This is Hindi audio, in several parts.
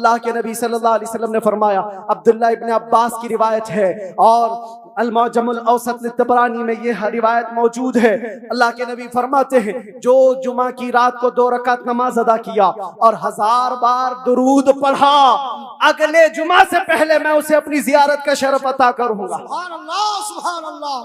अल्लाह के नबी सल्लल्लाहु अलैहि वसल्लम ने फरमाया, अब्दुल्लाह इब्न अब्बास की रिवायत है और अल-मुअज्जमुल औसत लित-तबरानी में ये रिवायत मौजूद है। अल्लाह के नबी फरमाते हैं, जो जुमा की रात को 2 रकात नमाज अदा किया और 1000 बार दुरूद पढ़ा, अगले जुमा से पहले मैं उसे अपनी जियारत का शरफ अता करूंगा। सुभान अल्लाह, सुभान अल्लाह।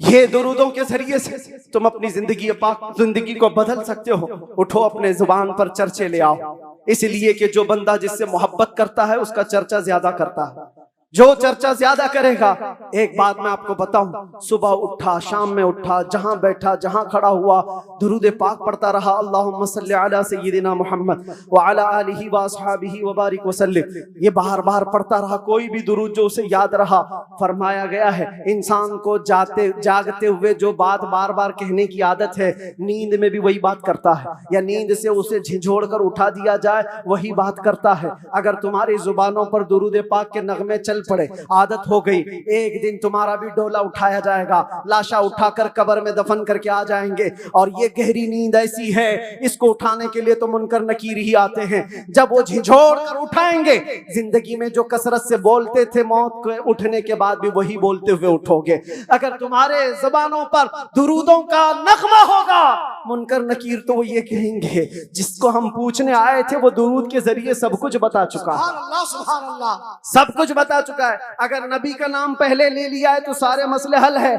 ये दुरूदों के जरिए से तुम अपनी जिंदगी को बदल सकते हो। उठो, अपने जुबान पर चर्चे ले आओ, इसलिए कि जो बंदा जिससे मोहब्बत करता है उसका चर्चा ज्यादा करता है। जो चर्चा ज्यादा करेगा, एक बात मैं आपको बताऊं, सुबह उठा, शाम में उठा, जहां बैठा, जहां खड़ा हुआ, दुरूद पाक पढ़ता रहा, अल्लाहुम्मा सल्ली अला सय्यिदिना मुहम्मद व अला आलिहि व अस्हाबिहि व बारिक वसल्लिम। ये बार बार पढ़ता रहा, कोई भी दुरूद जो उसे याद रहा। फरमाया गया है, इंसान को जागते हुए जो बात बार बार कहने की आदत है, नींद में भी वही बात करता है, या नींद से उसे झिझोड़ कर उठा दिया जाए वही बात करता है। अगर तुम्हारी जुबानों पर दुरूद पाक के नगमे चल पड़े, आदत हो गई, एक दिन तुम्हारा भी डोला उठाया जाएगा, लाशा उठाकर कब्र में दफन करके आ जाएंगे। और ये गहरी नींद ऐसी है, इसको उठाने के लिए तो मुनकर नकीर ही आते हैं। जब वो झिझोड़ कर उठाएंगे, जिंदगी में जो कसरत से बोलते थे, मौत के उठने के बाद भी वही बोलते हुए उठोगे। अगर तुम्हारे जुबानों पर दुरूदों का नगमा होगा, मुनकर नकीर तो वो ये कहेंगे, जिसको हम पूछने आए थे वो दुरूद के जरिए सब कुछ बता चुका है, सुभान अल्लाह, सब कुछ बता चुका है। अगर नबी का नाम पहले ले लिया है तो सारे मसले हल है।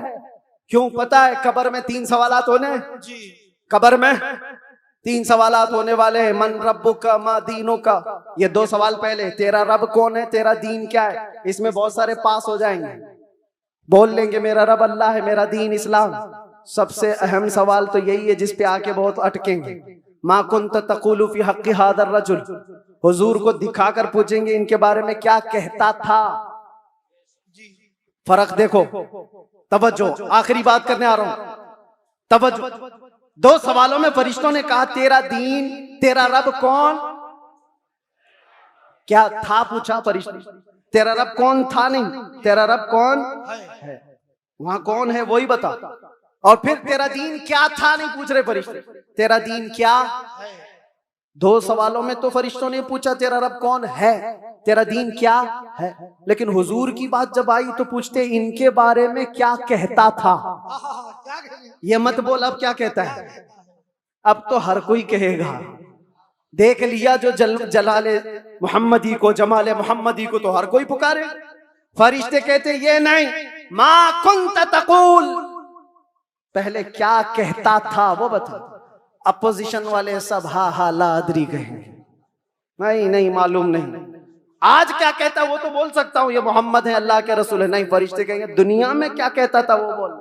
क्यों? पता है कब्र में 3 सवालात होने, कब्र में 3 सवालात होने वाले हैं। मन रब्बुका मा दीनुका, ये 2 सवाल पहले, तेरा रब कौन है, तेरा दीन क्या है। इसमें बहुत सारे पास हो जाएंगे, बोल लेंगे मेरा रब अल्लाह है, मेरा दीन इस्लाम। सबसे अहम सवाल तो यही है जिस पे आके बहुत अटकेंगे, मा कुंत तक़ूलु फी हक़्क़ि हाज़ा रजुल। हुजूर को दिखाकर पूछेंगे इनके बारे में क्या कहता था। फर्क देखो, तवज्जो, आखिरी बात करने आ रहा हूं, तवज्जो। 2 सवालों में फरिश्तों ने कहा, तेरा दीन, तेरा रब कौन, क्या था पूछा फरिश्ते, तेरा रब कौन था नहीं, तेरा रब कौन है, वहां कौन है वही बता। और फिर तेरा दीन क्या था नहीं पूछ रहे फरिश्ते, तेरा दीन क्या है। 2 सवालों में तो फरिश्तों ने पूछा तेरा रब कौन है, तेरा दीन क्या है, लेकिन हुजूर की बात जब आई तो पूछते इनके बारे में क्या कहता था। ये मत बोल अब क्या कहता है, अब तो हर कोई कहेगा। देख लिया जो जलाले मोहम्मदी को, जमाले मोहम्मदी को तो हर कोई पुकारे। फरिश्ते कहते ये नहीं, मा कुंत तक़ूल, पहले क्या कहता था वो बता। अपोजिशन वाले सब हा हा लादरी कहेंगे, नहीं नहीं मालूम नहीं, आज क्या कहता वो तो बोल सकता हूँ, ये मोहम्मद है, अल्लाह के रसूल है। नहीं, फरिश्ते कहेंगे दुनिया में क्या कहता था वो बोल।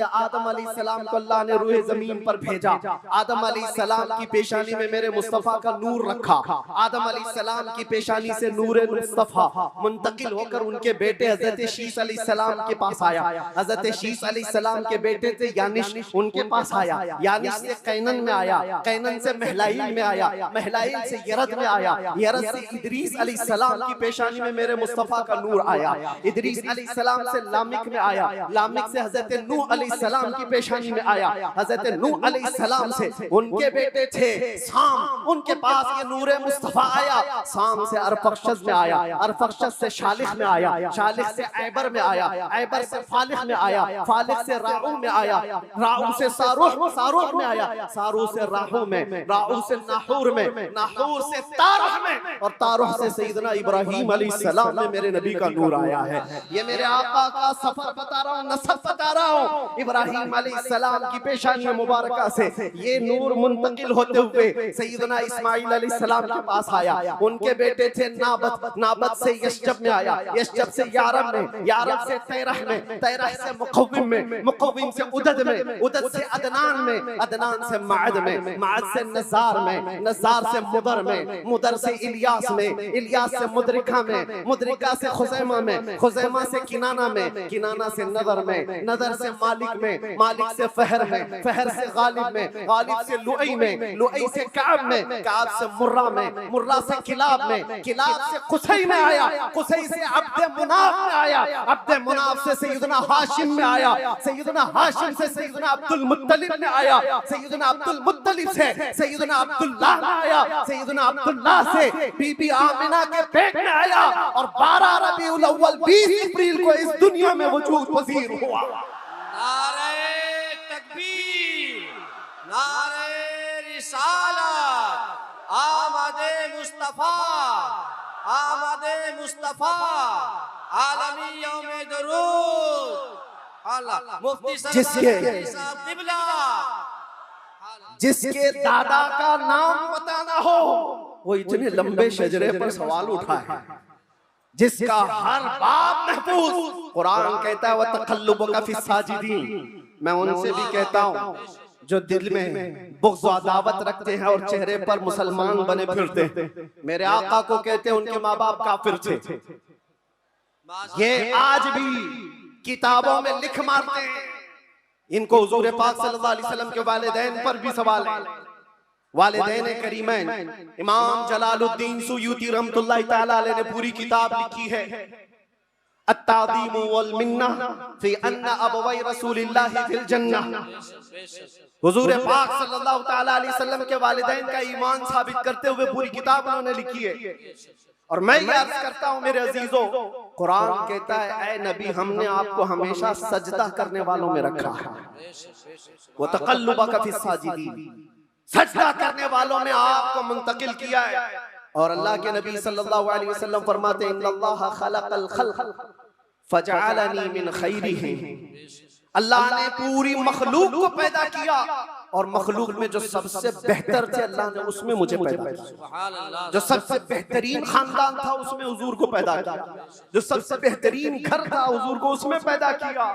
आदम अलैहिस्सलाम को अल्लाह ने रूहे जमीन पर भेजा। आदम अलैहिस्सलाम की पेशानी में मेरे मुस्तफा का नूर रखा। आदम अलैहिस्सलाम की पेशानी से नूरे मुस्तफा मुंतकिल होकर उनके बेटे हजरत शीस अलैहिस्सलाम के पास आया। हजरत शीस अलैहिस्सलाम के बेटे थे यानिश, उनके पास आया। यानिश से कैनन में आया, कैनन से महलाइल में आया, महलाइल से यरद में आया, यरद से इदरीस अलैहिस्सलाम की पेशानी में मेरे मुस्तफा का नूर आया। इदरीस अलैहिस्सलाम से लामिक में आया, लामिक से हजरत नूह सलाम की पेशानी में आया। हजरत नूह अलैहिस्सलाम से उनके बेटे थे साम, उनके पास ये नूरे मुस्तफा आया। साम से अरफक्षद में आया, अरफक्षद से शालिख में आया, शालिख से ऐबर में आया, ऐबर से फालिख में आया, फालिख से राऊ में आया, राऊ से सारूह, सारूह में आया, सारूह से राहू में, राहू से नाहूर में, नाहूर से तारुह में, और तारुह से सैयदना इब्राहीम अलैहिस्सलाम में मेरे नबी का नूर आया है। ये मेरे आका का सफर बता रहा हूँ, नसब बता रहा हूँ। इब्राहीम अलैहिस्सलाम की पेशानी मुबारका से ये नूर मुंतकिल होते हुए सैयदना इस्माइल अलैहिस्सलाम के पास आया। उनके बेटे थे नाबत, नाबत से यशजब में आया, यशजब से यारब में, यारब से तैरह में, तैरह से मुक़व्विम में, मुक़व्विम से उदद में, उदद से अदनान में, अदनान से माद में, माद से नज़ार में, नज़ार से मुदर में, मुदर से इलियास इलियास में, इलियास से मुद्रिका में, मुद्रिका से खुजैमा में, खुजैमा से किनाना में, किनाना से नदर में, नदर से मालिक में, मालिक से फहर में, फहर से गालिब में, गालिब से लुई में, लुई से काब में, काब से मुर्रा में, मुर्रा से किलाब में, किलाब से कुसै में आया, कुसै से अब्दे मुनाफ में आया, अब्दे मुनाफ से सैयदना हाशिम में आया, सैयदना हाशिम से सैयदना अब्दुल मुत्तलिब में आया, सैयदना अब्दुल मुत्तलिब से सैयदना अब्दुल्लाह में आया, सैयदना अब्दुल्लाह से बीबी आमिना के पेट में आया, और 12 रबीउल अव्वल 20 अप्रैल को इस दुनिया में वजूद पजीर हुआ। नारे तकबीर, नारे रिसालत, आमदे मुस्तफा, आमदे मुस्तफा, आलमी यौमे दरूद। अल्लाह मुफ्ती साहब किबला, जिसके दादा का नाम पता ना हो वो इतने लंबे शजरे पर सवाल उठाए, जिसका हर बाब महफूज। कुरान कहता है वह तकल्लुबुका फी साजिदीन। मैं उनसे भी कहता हूँ जो दिल में बुग़्ज़ और अदावत रखते हैं और चेहरे पर मुसलमान बने फिरते हैं। मेरे आका को कहते हैं उनके माँ बाप काफिर थे, ये आज भी किताबों में लिख मारते हैं। इनको हुजूर पाक सल्लल्लाहु अलैहि वसल्लम के वालिदैन पर भी सवाल है। वालिदैन करीमैन इमाम जलालुद्दीन सुयूती रहमतुल्लाहि तआला अलैह ने पूरी किताब लिखी है अत्तादीम वल मिन्ना फी अन्ना अबवै रसूलिल्लाहि फिल जन्नह। हुजूर पाक सल्लल्लाहु तआला अलैहि वसल्लम के वालिदैन का ईमान साबित करते हुए पूरी किताब उन्होंने लिखी है। और मैं ये अर्ज करता हूँ मेरे अजीजों, कुरान कहता है ऐ नबी हमने आपको हमेशा सजदा करने वालों में रखा है, वो तक़ल्लुबका फी साजिदीन, सजदा करने वालों में आपको मुंतकिल किया है। और अल्लाह के नबी सल्लल्लाहु अलैहि वसल्लम फरमाते हैं इन्नल्लाह खलक़ल खल्क़ फजअलनी मिन खैरिही। अल्लाह ने पूरी मखलूक को पैदा किया और मखलूक में जो सबसे बेहतर थे अल्लाह ने उसमें मुझे पैदा किया। जो सबसे बेहतरीन खानदान था उसमें हुजूर को पैदा किया, जो सबसे बेहतरीन घर था हुजूर को उसमें पैदा किया।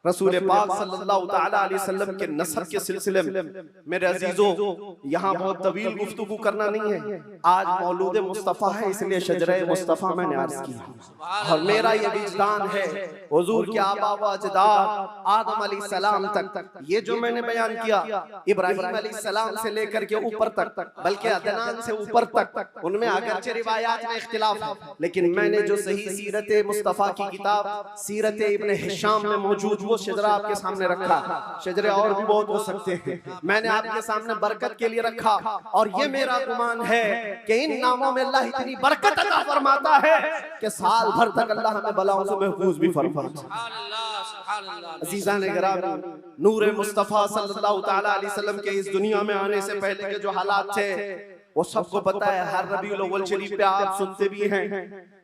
रसूल पाक सल्लल्लाहु तआला अलैहि वसल्लम के नसब के सिलसिले में मेरे अजीजों यहाँ बहुत तवील गुफ्तगू करना नहीं है, आज मौलूद मुस्तफ़ा है इसलिए शजरे मुस्तफ़ा मैंने अर्ज किया। और मेरा ये विजदान है हुजूर के आबा व अजदाद आदम अलैहिस्सलाम तक ये जो मैंने बयान किया, इब्राहीम अलैहिस्सलाम से लेकर के ऊपर तक, बल्कि अदनान से ऊपर तक, उनमें अगरचे रिवायात में इख्तिलाफ है, लेकिन मैंने जो सही सीरत मुस्तफ़ा की किताब सीरत इब्न हिशाम में मौजूद शजरा आपके सामने रखा। शजरे और भी बहुत हो सकते हैं, मैंने आपके सामने बरकत के लिए रखा। और ये मेरा गुमान है कि इन नामों में अल्लाह इतनी बरकत अता फरमाता है कि साल भर तक अल्लाह हमें बलाओं से महफूज भी फरमाता है। अजीज़ान गिरामी, नूर मुस्तफ़ा सल्लल्लाहु तआला अलैहि वसल्लम के इस दुनिया में आने से पहले के जो हालात थे वो सबको पता है। हर रबीउल अव्वल शरीफ पे आप सुनते भी हैं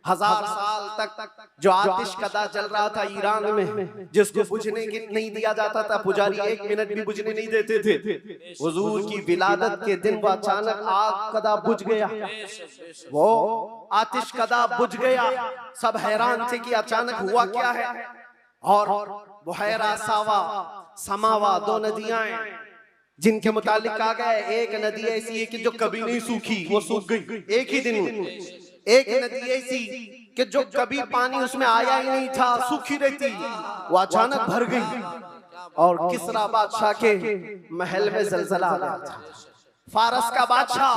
1000 साल तक जो आतिश कदा जल रहा था ईरान में, जिसको बुझने नहीं दिया जाता था, पुजारी 1 मिनट भी बुझने नहीं देते थे। हुजूर की विलादत के दिन वो अचानक आग कदा बुझ गया, वो आतिश कदा बुझ गया। सब हैरान थे कि अचानक हुआ क्या है। और बुहैरा सावा समावा 2 नदियां जिनके मुतालिक कहा गया है एक नदी ऐसी है कि जो कभी नहीं सूखी, वो सूख गई एक ही दिन में। एक नदी ऐसी कि जो कभी पानी उसमें आया ही नहीं था, सूखी रहती, वो अचानक भर गई। और किसरा बादशाह के महल में जलजला आ गया था। फारस का बादशाह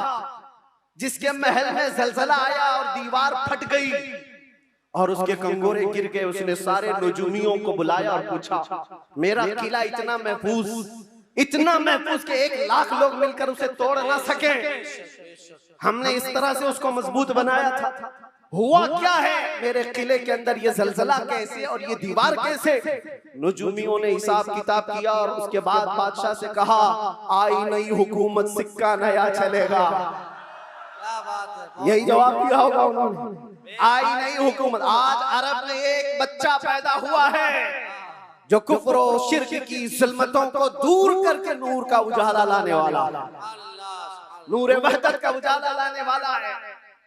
जिसके महल में जलजला आया और दीवार फट गई और उसके कंगोरे गिर गए। उसने सारे नजूमियों को बुलाया और पूछा मेरा किला इतना महफूज कि 1 लाख लोग मिलकर उसे तोड़ ना सके, हमने इस तरह से उसको मजबूत बनाया था, हुआ क्या है मेरे किले के अंदर, ये जलजला कैसे और ये दीवार कैसे? नजूमियों ने हिसाब किताब किया और उसके बाद बादशाह से कहा आई नई हुकूमत सिक्का नया चलेगा। यही जवाब दिया होगा उन्होंने, आई नई हुकूमत। आज अरब में एक बच्चा पैदा हुआ है जो कुफ्र और शिर्क की ज़ुल्मतों को दूर करके नूर का उजाला लाने वाला, नूर वहदत का उजाला लाने वाला है।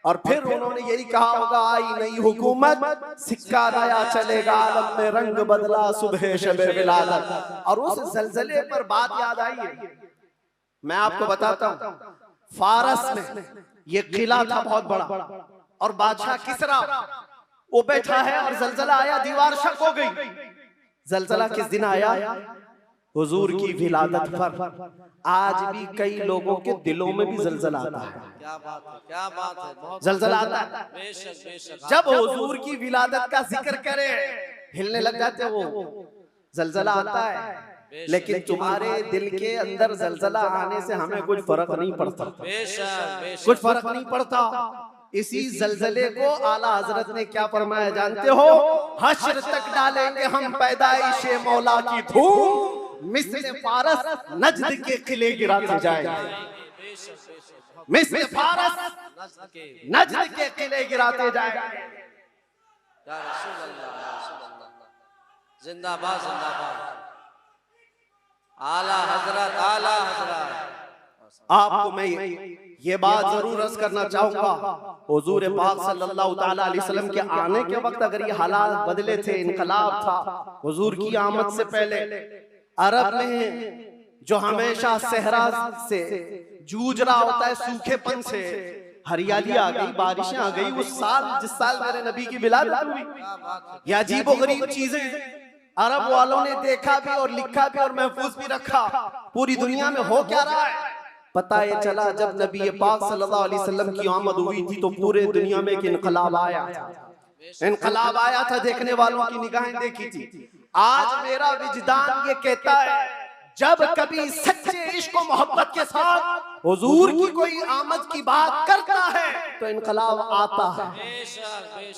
और फिर उन्होंने यही कहा होगा आई नई हुकूमत सिक्का नया चलेगा, आलम में रंग बदला सुबह शबे विलादत। और उस जलजले पर बात याद आई है, मैं आपको बताता हूँ। फारस में ये किला था बहुत बड़ा, और बादशाह किसरा वो बैठा है, और जलजला आया, दीवार शक हो गई। जलजला किस दिन आया? हुजूर की विलादत पर। आज भी कई लोगों के दिलों में भी जलजला आता है। क्या बात है, क्या बात है, बहुत जलजला आता है बेशक बेशक। जब हुजूर की विलादत का जिक्र करे, हिलने लग जाते हैं वो, जलजला आता है। लेकिन तुम्हारे दिल के अंदर जलजला आने से हमें कुछ फर्क नहीं पड़ता, बेशक बेशक। कुछ फर्क नहीं पड़ता। इसी जलजले को आला हजरत ने क्या फरमाया जानते हो? हश्र तक डालेंगे हम पैदाइशे मौला की धूम, मिस्र फारस नजद के किले गिराते जाएंगे। मिस्र फारस नजद के किले गिराते जाएंगे। या रसूल अल्लाह, या रसूल अल्लाह। जिंदाबाद जिंदाबाद। आला हजरत, आला हजरत। आपको मैं ये बात जरूर अर्ज करना चाहूंगा, हुजूर पाक सल्लल्लाहु ताला अलैहि वसल्लम के आने के वक्त अगर ये हालात बदले थे, इनकलाब था, हुजूर की आमद से पहले अरब में जो हमेशा सहरा से जूझ रहा होता है, सूखेपन से हरियाली आ गई, बारिशें आ गई। उस साल जिस साल मेरे नबी की विलादत हुई, ये अजीब और गरीब चीजें अरब वालों ने देखा भी और लिखा भी और महफूज भी रखा। पूरी दुनिया में हो क्या रहा है पता ये चला जब नबी पाक सल्लल्लाहु अलैहि वसल्लम की आमद हुई थी, तो पूरे दुनिया में एक इनकलाब आया था। इनकलाब आया था, देखने वालों की निगाहें देखी थी। आज मेरा विजदान ये कहता है, जब कभी सच्चे इश्क और मोहब्बत के साथ हुजूर की कोई आमद की बात करता है तो इनकलाब आता है।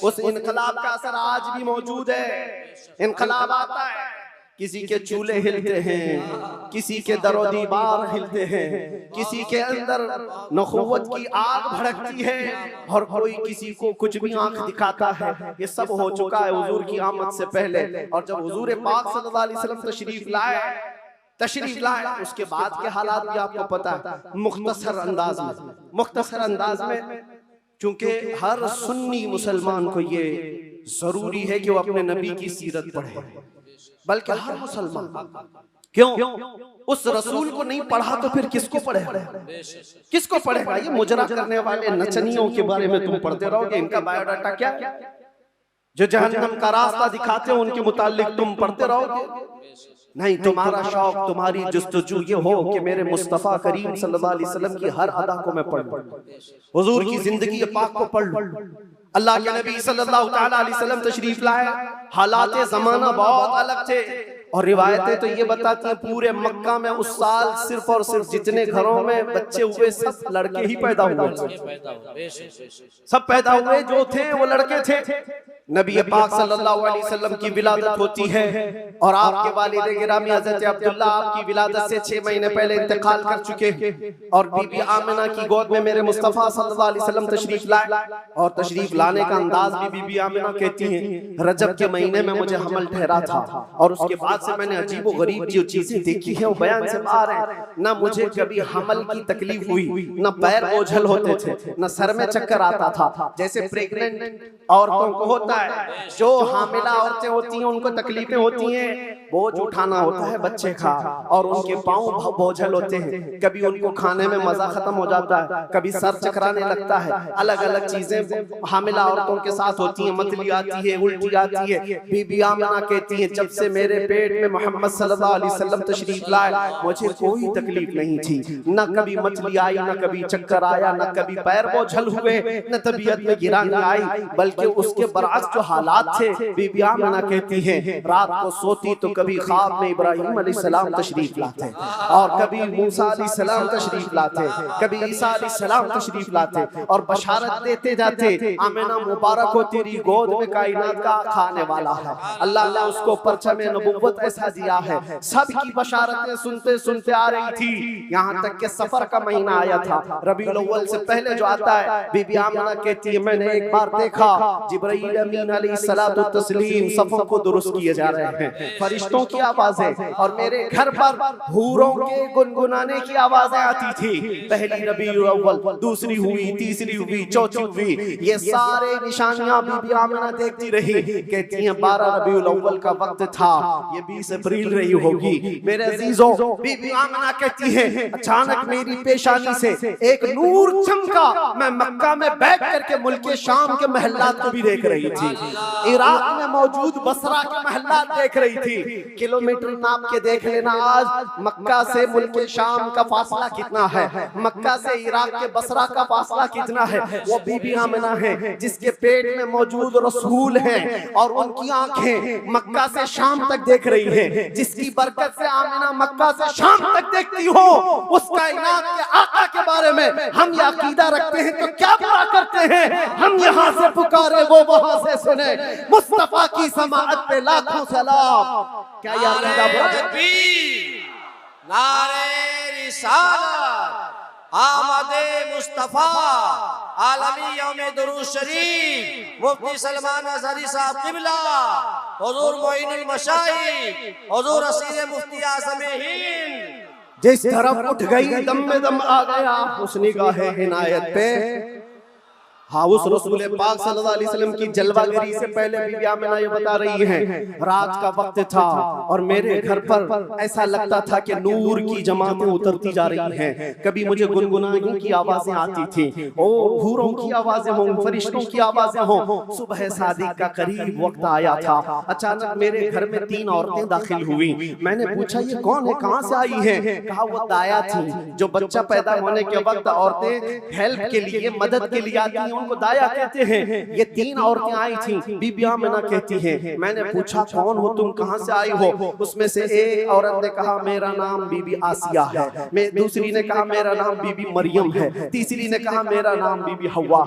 उस इनकलाब का असर आज भी मौजूद है। इनकलाब आता है, किसी के चूल्हे हिलते हैं, किसी के दरो दीवार हिलते हैं, किसी के अंदर नखुवत की आग भड़कती है, और कोई किसी को कुछ भी आंख दिखाता है। ये सब हो चुका है हुजूर की आमद से पहले। और जब हुजूर पाक सल्लल्लाहु अलैहि वसल्लम तशरीफ लाए उसके बाद के हालात भी आपको पता है। मुख्तसर अंदाज में चूंकि हर सुन्नी मुसलमान को ये जरूरी है कि वो अपने नबी की सीरत पढ़े, बल्कि हर मुसलमान। क्यों? उस रसूल को नहीं पढ़ा तो फिर किसको पढ़ेगा? किसको पढ़ेगा? ये मुजरा करने वाले नचनियों के बारे में तुम पढ़ते रहोगे। इनका बायोडाटा क्या? जो जहन्नम का रास्ता दिखाते हो उनके मुतालिक तुम पढ़ते रहोगे। नहीं, तुम्हारा शौक, तुम्हारी जुस्तजू ये हो कि मेरे मुस्तफा करीम सल्लल्लाहु अलैहि वसल्लम की हर अदा को मैं पढ़ लूं, हुजूर की जिंदगी पाक को पढ़ लूं। अल्लाह के नबी सल्लल्लाहु ताला अलैहि वसल्लम तशरीफ लाए, हालात जमाना बहुत अलग थे, और रिवायतें तो ये बताती हैं पूरे मक्का में उस साल सिर्फ और सिर्फ जितने घरों में बच्चे हुए सब लड़के ही पैदा हुए, सब पैदा हुए जो थे वो लड़के थे। नबी पाक सल्लल्लाहु अलैहि वसल्लम की विलादत होती है, और आपके वालिद गिरामी हज़रत अब्दुल्ला आपकी विलादत से 6 महीने पहले इंतकाल कर चुके हैं, और बीबी आमिना की गोद में मेरे मुस्तफा सल्लल्लाहु अलैहि वसल्लम तशरीफ लाए। और तशरीफ लाने का अंदाज भी बीबी आमिना कहती हैं, रजब के महीने में मुझे हमल ठहरा था, और उसके बाद से मैंने अजीब व गरीब जो चीजें देखी है वो बयान से बाहर है। ना मुझे कभी हमल की तकलीफ हुई, ना पैर बोझल होते थे, ना सर में चक्कर आता था, जैसे प्रेग्नेंट औरतों को होता है। जो हामिला औरतें होती हैं उनको तकलीफें होती हैं, बोझ उठाना होता है बच्चे का, और उनके पांव बोझल होते हैं। कभी उनको खाने में मजा खत्म हो जाता है, कभी सर चकराने लगता है। अलग अलग चीजें हामिला औरतों के साथ होती हैं, मतली आती है, उल्टी आती है। बीबी आमिना कहती है, जब से मेरे पेट में मोहम्मद सल्लल्लाहु अलैहि वसल्लम तशरीफ लाए मुझे कोई तकलीफ नहीं थी, न कभी मछली आई, न कभी चक्कर आया, न कभी पैर बोझल हुए, न तबीयत में गिरानी आई। बल्कि उसके बरअक्स जो हालात थे, बीबी आमिना कहती हैं, रात को सोती तो कभी ख्वाब में इब्राहिम अलैहिस्सलाम तशरीफ लाते, और कभी मूसा अलैहिस्सलाम तशरीफ लाते, कभी ईसा अलैहिस्सलाम तशरीफ लाते, और बशारत देते जाते, आमिना मुबारक हो तेरी गोद में कायनात का खाने वाला है। अल्लाह ने उसको परचम नबुव्वत ऐसा दिया है। सबकी बशारतें सुनते सुनते आ रही थी, यहाँ तक के सफर का महीना आया था, रबीउल अव्वल से पहले जो आता है। बीबी आमिना कहती है, मैंने एक बार देखा जिब्राइल अमीन अलैहिस्सलातु तस्लीम सफों को दुरुस्त किए जा रहे हैं, फरिश्तों की आवाजें, और मेरे घर पर हूरों के गुनगुनाने की आवाजें आती थी। पहली रबीउल अव्वल, दूसरी हुई, तीसरी हुई, चौथी हुई, ये सारे निशानियां बीबी आमिना देखती रही। कहती हैं 12 रबीउल अव्वल का वक्त था, ये 20 अप्रैल रही होगी। मेरे अजीजों, बीबी आमिना कहती है अचानक मेरी पेशानी से एक नूर चमका। मैं मक्का में बैठ करके मुल्क शाम के महल्लात को भी देख रही थी, इराक में मौजूद बसरा के महल्लात देख रही थी। किलोमीटर नाप के देख लेना आज मक्का से मुल्क शाम का फासला कितना है, मक्का से इराक के बसरा का फासला कितना है। वो बीबी आमिना है जिसके पेट में मौजूद रसूल हैं और उनकी आंखें मक्का से शाम तक देख रही हैं। जिसकी बरकत से आमिना मक्का से शाम तक देखती हो, उस कायनात के आका के बारे में हम ये अकीदा रखते हैं तो क्या बुरा करते हैं। हम यहाँ से पुकारे वो वहां से सुने, मुस्तफा की समाअत पे लाखों सलाम। क्या ये अकीदा बुरा है? नारे रिसालत, आमदे मुस्तफा, आलमी यौम दुरूद शरीफ, मुफ्ती सलमान अज़हरी साहब किबला, हुजूर मोइनुल मशाइख, हुजूर असीर मुफ्ती आज़म हिंद। जिस तरफ उठ गई दम में दम आ गया उस निगाहे इनायत पे। हाँ, उस रसूल पाक सल्लल्लाहु अलैहि वसल्लम की जलवागरी से पहले बीबी आमिना ये बता रही हैं, रात का वक्त था और मेरे घर पर ऐसा लगता था कि नूर की जमातें उतरती जा रही हैं। कभी मुझे गुनगुनाने की आवाजें आती थी, और हूरों की आवाजें हों, फरिश्तों की आवाजें हों। सुबह सादिक का करीब वक्त आया था, अचानक मेरे घर में 3 औरतें दाखिल हुई। मैंने पूछा ये कौन है, कहाँ से आई हैं? कहा वो दाया थी, जो बच्चा पैदा होने के वक्त औरतें हेल्प के लिए, मदद के लिए आती हैं, उनको दाया कहते हैं। ये 3 औरतें आई थी। बीबी आमिना कहती हैं मैंने पूछा कौन हो तुम, कहां से आई हो? उसमें से एक औरत ने कहा मेरा नाम बीबी आसिया है, दूसरी ने कहा मेरा नाम बीबी मरियम है, तीसरी ने कहा मेरा नाम बीबी हवा।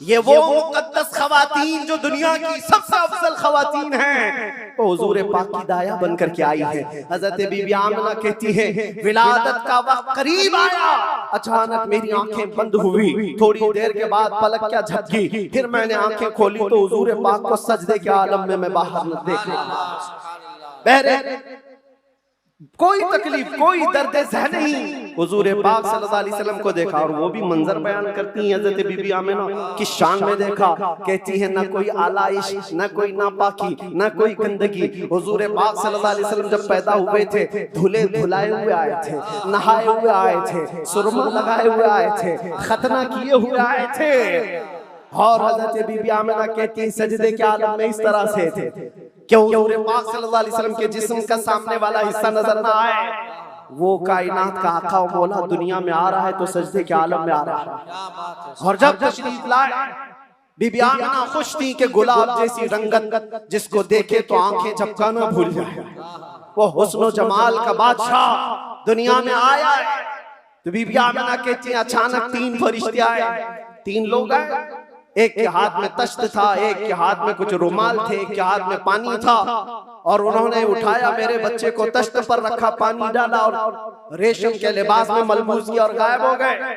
ये वो मुकद्दस खवातीन जो दुनिया की सबसे अफजल खवातीन हैं, वो हुजूर पाक की दाया बनकर के आई है। हजरत बीबी आमिना कहती है विलादत का वक्त करीब आया, अचानक मेरी आंखें बंद हुई। थोड़ी देर के बाद पलक क्या झपकी, फिर मैंने आंखें खोली तो हुजूर पाक को सजदे के आलम में मैं बाहर न देखा। बहरे कोई तकलीफ, कोई दर्द ज़हन नहीं, हुजूर पाक सल्लल्लाहु अलैहि वसल्लम को देखा। और वो भी मंजर बयान करती हैं हज़रत बीबी आमिना की शान में देखा। कहती है ना कोई आलाइश, ना कोई नापाकी, ना कोई गंदगी। हुजूर पाक सल्लल्लाहु अलैहि वसल्लम जब पैदा हुए थे धुले धुलाए हुए आए थे, नहाए हुए आए थे, सुरमा लगाए हुए आए थे, खतना किए हुए आए थे। और हज़रत बीबी आमिना कहती है सजदे के आलम में इस तरह से थे क्यों हुजूर पाक सल्लल्लाहु अलैहि वसल्लम के जिस्म का सामने वाला हिस्सा नजर ना आए। वो कायनात का आका मौला दुनिया में आ रहा है तो सजदे के आलम में आ रहा है। और जब तशरीफ लाए बीबी आमिना खुश थी कि गुलाब जैसी रंगत जिसको देखे तो आंखें झपकाना भूल जाए। वो हुस्न जमाल का बादशाह दुनिया में आया है। तो बीबी आमिना कहती है अचानक 3 फरिश्ते आए, 3 लोग आए। एक के हाथ में तश्त था, एक के हाथ में कुछ रुमाल थे, एक के हाथ में पानी था। और उन्होंने उठाया मेरे बच्चे को, तश्त पर रखा, पानी डाला और रेशम के लिबास में मलबूस किया और गायब हो गए,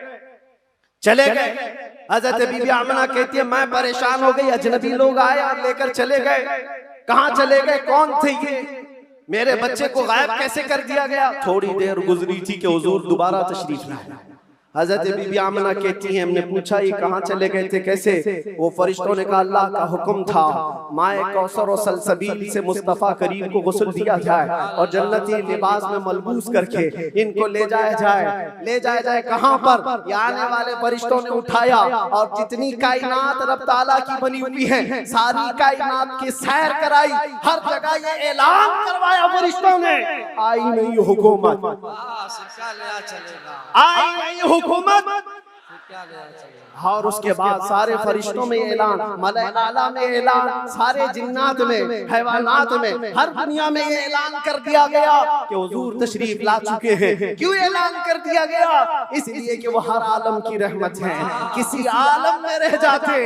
चले गए। हज़रत बीबी आमिना कहती है मैं परेशान हो गई, अजनबी लोग आए और लेकर चले गए। कहाँ चले गए, कौन थे ये, मेरे बच्चे को गायब कैसे कर दिया गया? थोड़ी देर गुजरी थी कि हुजूर दोबारा तशरीफ लाए। हज़रत बीबी आमिना कहती है हमने पूछा ये कहाँ चले गए थे, कैसे? वो फरिश्तों ने कहा अल्लाह का हुक्म था माए कौसर और सलसबील से मुस्तफ़ा करीम को गुस्ल दिया जाए और जन्नती लिबास में मलबूस करके इनको ले जाया जाए। ले जाया जाए कहाँ पर? ये आने वाले फरिश्तों ने उठाया और जितनी कायनात रब ताला की बनी हुई है सारी कायनात की सैर कराई। हर जगह ये ऐलान करवाया फरिश्तों ने आई नहीं हुकूमत, आई नहीं हुकूमत। और उसके बाद सारे फरिश्तों में ऐलान, मलाए आला में ऐलान, सारे जिन्नात में, हैवानात में, हर दुनिया में ये ऐलान कर दिया गया कि हुजूर तशरीफ ला चुके हैं। क्यों ऐलान कर दिया गया? इसलिए कि वो हर आलम की रहमत है। किसी आलम में रह जाते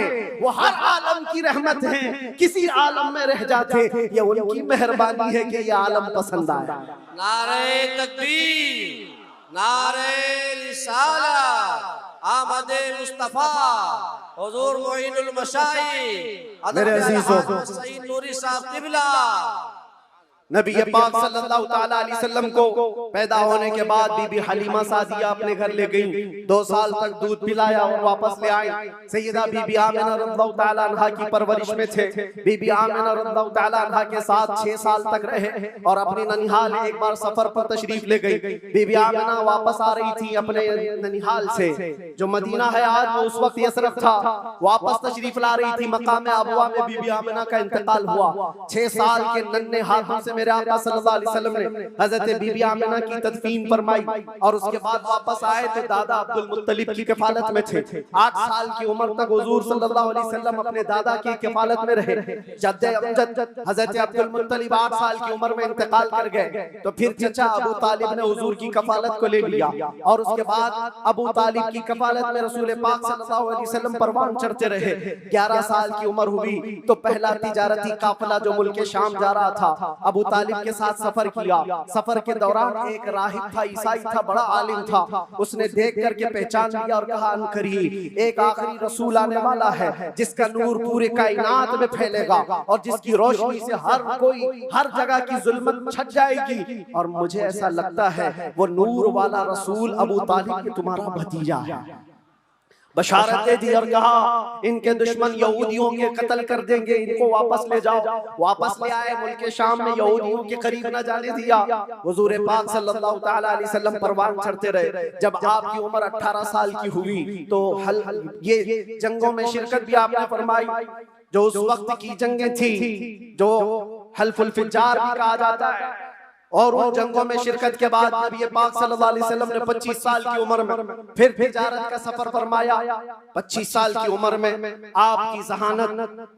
वो हर आलम की रहमत है, किसी आलम में रह जाते ये उनकी मेहरबानी है कि ये आलम पसंद आया। नारे तकबीर, नारे रिसालत, आमद मुस्तफा हुजूर मोइनुल मशाइख मेरे अजीजों, सईद नूरी साहब किबला नबी पाक सल्लल्लाहु ताला अलैहि वसल्लम को पैदा होने के बाद बीबी हलीमा सादिया अपने घर ले गई। 2 साल तक दूध पिलाया और वापस ले आई। सैयदा बीबी आमिना रज़ियल्लाहु ताला अन्हा की परवरिश में थे। बीबी आमिना रज़ियल्लाहु ताला अन्हा के साथ 6 साल तक रहे और अपनी ननिहाल एक बार सफर पर तशरीफ ले गई। बीबी आमिना वापस आ रही थी अपने ननिहाल से, जो मदीना है आज, वो उस वक्त यसरफ था। वापस तशरीफ ला रही थी। मकाम अबवा में बीबी आमिना का इंतकाल हुआ। 6 साल के नन्हे हाथों से मेरे आका सल्लल्लाहु अलैहि वसल्लम ने हजरत बीबी आमिना की तदफीन फरमाई और उसके बाद वापस आए तो दादा अब्दुल मुत्तलिब की कफालत में थे। 8 साल की उम्र तक हुजूर सल्लल्लाहु अलैहि वसल्लम अपने दादा की कफालत में रहे। जद्दे अमजद हजरत अब्दुल मुत्तलिब 8 साल की उम्र में इंतकाल कर गए तो फिर चचा अबू तालिब ने हुजूर की कफालत को ले लिया और उसके बाद अबू तालिब की कफालत में रसूल पाक सल्लल्लाहु अलैहि वसल्लम परवान चढ़ते रहे। 11 साल की उम्र हुई तो पहला तिजारती काफिला जो मुल्क शाम जा रहा था, अबू तालिब के साथ सफर किया। सफर के दौरान एक राहिब था, ईसाई था, बड़ा आलिम था। उसने देख करके पहचान लिया और कहा, अनकरीब एक आखिरी रसूल आने वाला है जिसका नूर पूरे कायनात में फैलेगा और जिसकी रोशनी से हर कोई हर जगह की जुल्मत छट जाएगी। और मुझे ऐसा लगता है वो नूर वाला रसूल अबू तालिब तुम्हारा भतीजा है। बशारत दे दी और कहा, इनके दुश्मन यहूदियों के कत्ल कर देंगे, इनको वापस ले जाओ। वापस ले आए। मुल्क शाम में यहूदियों के करीब न जाने दिया। हुजूर पाक सल्लल्लाहु ताला अलैहि वसल्लम परवान चढ़ते रहे। जब आपकी उम्र 18 साल की हुई तो ये जंगों में शिरकत भी आपने फरमाई, जो उस वक्त की जंगें थी, जो हल्फुल फिजार भी कहा जाता है। और उन जंगों में शिरकत के बाद नबी पाक सल्लल्लाहु अलैहि वसल्लम ने 25 साल की उम्र में फिर तिजारत का सफर फरमाया। 25 साल की उम्र में आपकी जहानत,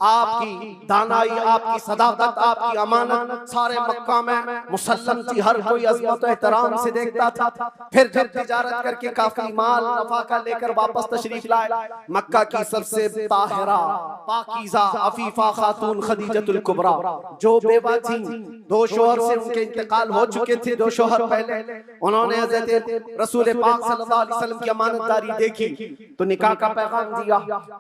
आपकी दानाई, आपकी सदाकत, आपकी अमानत सारे मक्का में मुसल्लम थी। हर कोई अज़मत और एहतराम से देखता था। फिर जब तिजारत करके काफी माल नफा का लेकर वापस तशरीफ लाए, मक्का की सबसे ताहिरा, पाकीज़ा, अफीफा खातून खदीजतुल कुबरा जो बेवा थी, 2 शोहर से उनके इंतकाल हो चुके थे। 2 शोहर पहले उन्होंने हज़रत रसूल पाक सल्लल्लाहु अलैहि वसल्लम की अमानतदारी देखी तो निकाह का पैगाम दिया।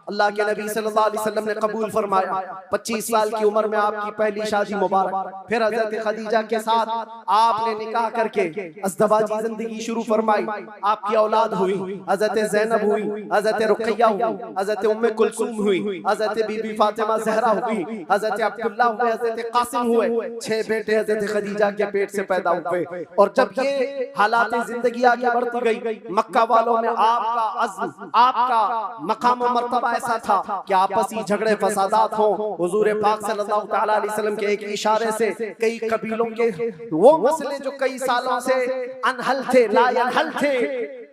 अल्लाह के नबी सल्लल्लाहु अलैहि वसल्लम ने कबूल फरमाया। 25 साल की उम्र में आपकी पहली शादी मुबारक। फिर हज़रत खदीजा के साथ आपने निकाह करके अज़दवाजी जिंदगी शुरू फरमाई। आपकी औलाद हुई, हज़रत ज़ैनब हुई, हज़रत रुक़ैया हुई, हज़रत उम्मे कुलसूम हुई, हज़रत बीबी फातिमा ज़हरा हुई, हज़रत अब्दुल्ला हुए, हज़रत कासिम हुए। 6 बेटे हज़रत खदीजा के पेट से पैदा हुए। और जब ये हालात जिंदगी आगे बढ़ती गई, मक्का वालों में आपका अज़्म, आपका मकाम और मर्तबा ऐसा था कि आपसी झगड़े फसादात हो। हुजूर पाक सल्लल्लाहु ताला अलैहि वसल्लम के एक इशारे से कई कबीलों के वो मसले जो कई सालों से अनहल थे, लायनहल थे,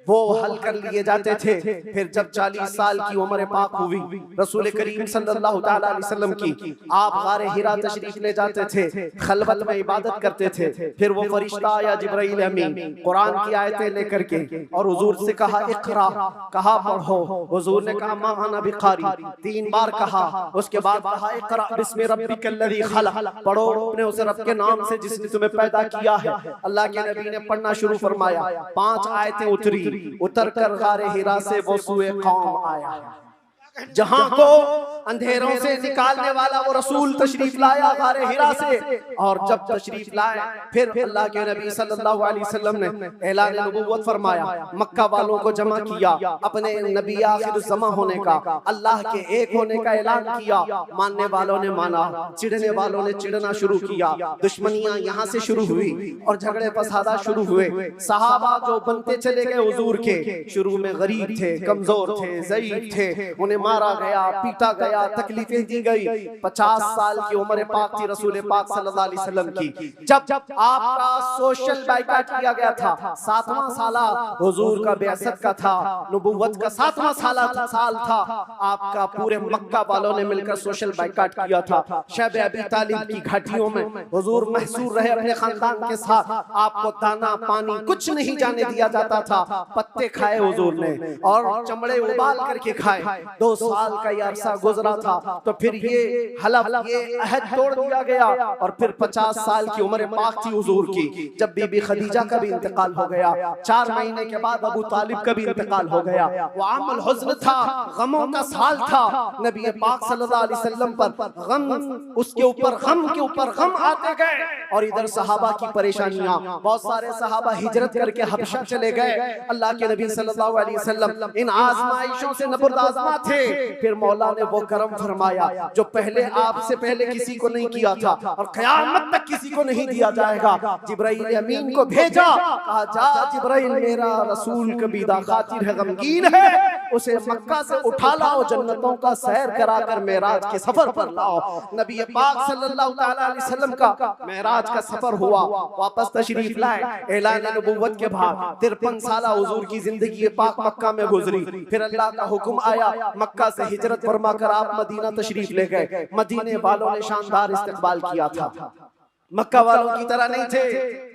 वो हल कर लिए जाते थे। फिर जब 40 साल की उम्र पाक हुई, रसूल करीम सल्लल्लाहु ताला अलैहि वसल्लम की आप गारे हिरा तशरीफ ले जाते थे, खलवत में इबादत करते थे। फिर वो फरिश्ता आया जिब्राइल अमीन कुरान की आयतें लेकर के और हुजूर से कहा, इक़रा, कहा पढ़ो। हुजूर ने कहा, मा अना बिक़ारी, 3 बार कहा। उसके बाद कहा, इक़रा बिस्मि रब्बिकल्लज़ी खलक़, पढ़ो अपने उस रब के नाम से जिसने तुम्हें पैदा किया है। अल्लाह के नबी ने पढ़ना शुरू फरमाया। 5 आयतें उतरी, उतर कर गारे हिरा से वो सूए कौम आया, जहां को अंधेरों से निकालने वाला वो रसूल तशरीफ लाया गारे हिरा से। और जब तशरीफ लाए फिर अल्लाह के नबी सल्लल्लाहु अलैहि वसल्लम ने ऐलान नबुव्वत फरमाया, मक्का वालों को जमा किया, अपने नबी आखिर ज़मा होने का, अल्लाह के एक होने का ऐलान किया। मानने वालों ने माना, चिढ़ने वालों ने चिढ़ना शुरू किया। दुश्मनियां यहाँ से शुरू हुई और झगड़े फसादा शुरू हुए। सहाबा जो बनते चले गए हुजूर के, शुरू में गरीब थे, कमजोर थे, ज़ईफ थे, उन्हें मारा गया, पीटा गया, तकलीफें दी गई। 50 साल की उम्र पाक थी रसूल पाक सल्लल्लाहु अलैहि वसल्लम की, जब आपका सोशल बाइकाट किया गया था। 7वां साल हुजूर का बेअसत का था, नबुव्वत का 7वां साल था। आपका पूरे मक्का वालों ने मिलकर सोशल बाइकाट किया था। शब अबी तालिब की घाटियों में हुजूर महसूर रहे अपने खानदान के साथ। आपको दाना पानी कुछ नहीं जाने दिया जाता था। पत्ते खाए हुजूर ने और चमड़े उबाल करके खाए। 2 2 साल का ये अरसा गुजरा था, तो फिर ये हलफ, ये अहद तोड़ दिया गया। और फिर 50 साल की उम्र पाक थी हुजूर की, जब बीबी खदीजा का भी इंतकाल हो गया। 4 महीने के बाद अबू तालिब का भी इंतकाल हो गया। वो आमुल हुज़्न था, गमों का साल था। नबी पाक सल्लल्लाहु अलैहि वसल्लम पर गम, उसके ऊपर गम के ऊपर गम आते गए। और इधर सहाबा की परेशानियां, बहुत सारे सहाबा हिजरत करके हबशा चले गए। अल्लाह के नबी सल्लल्लाहु अलैहि वसल्लम इन आजमाइशों से नबरदाज़मा थे। फिर मौला ने वो करम फरमाया जो पहले आपसे पहले किसी को नहीं किया था और क़यामत तक किसी को नहीं दिया जाएगा। जिब्राइल अमीन को भेजा, कहा जा जिब्राइल, मेरा रसूल कबीदा खातिर है, गमगीन है, उसे मक्का से उठा लाओ, जन्नतों का सैर कराकर मेराज के सफर पर लाओ। नबी पाक सल्लल्लाहु अलैहि वसल्लम का मेराज का सफर हुआ, वापस तशरीफ लाए। ऐलान नबुव्वत के बाद 53 साल हुजूर की जिंदगी पाक मक्का में गुजरी। फिर अल्लाह का हुक्म आया, मक्का से हिजरत फरमा कर आप मदीना तशरीफ ले गए। मदीने वालों ने शानदार इस्तकबाल किया था, मक्का वालों की तरह नहीं थे।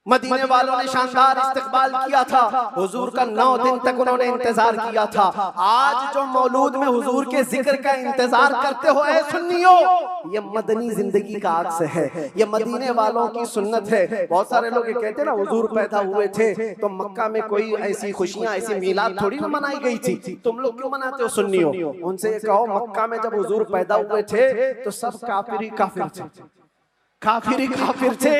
मदीने वालों ने शानदार इस्तकबाल किया था। हुजूर का 9 दिन तक उन्होंने इंतजार किया था। आज जो मौलूद में हुजूर के जिक्र का इंतजार करते हो ऐ सुन्नियों, ये मदनी जिंदगी का अक्स है, ये मदीने वालों की सुन्नत है। बहुत सारे लोग ये कहते हैं ना, हुजूर पैदा हुए थे तो मक्का में कोई ऐसी खुशियां, ऐसी मीलाद थोड़ी ना मनाई गई थी, तुम लोग क्यों मनाते हो सुन्नियों? उनसे कहो मक्का में जब हुजूर पैदा हुए थे तो सब काफिर ही काफिर थे, काफिर ही काफिर थे।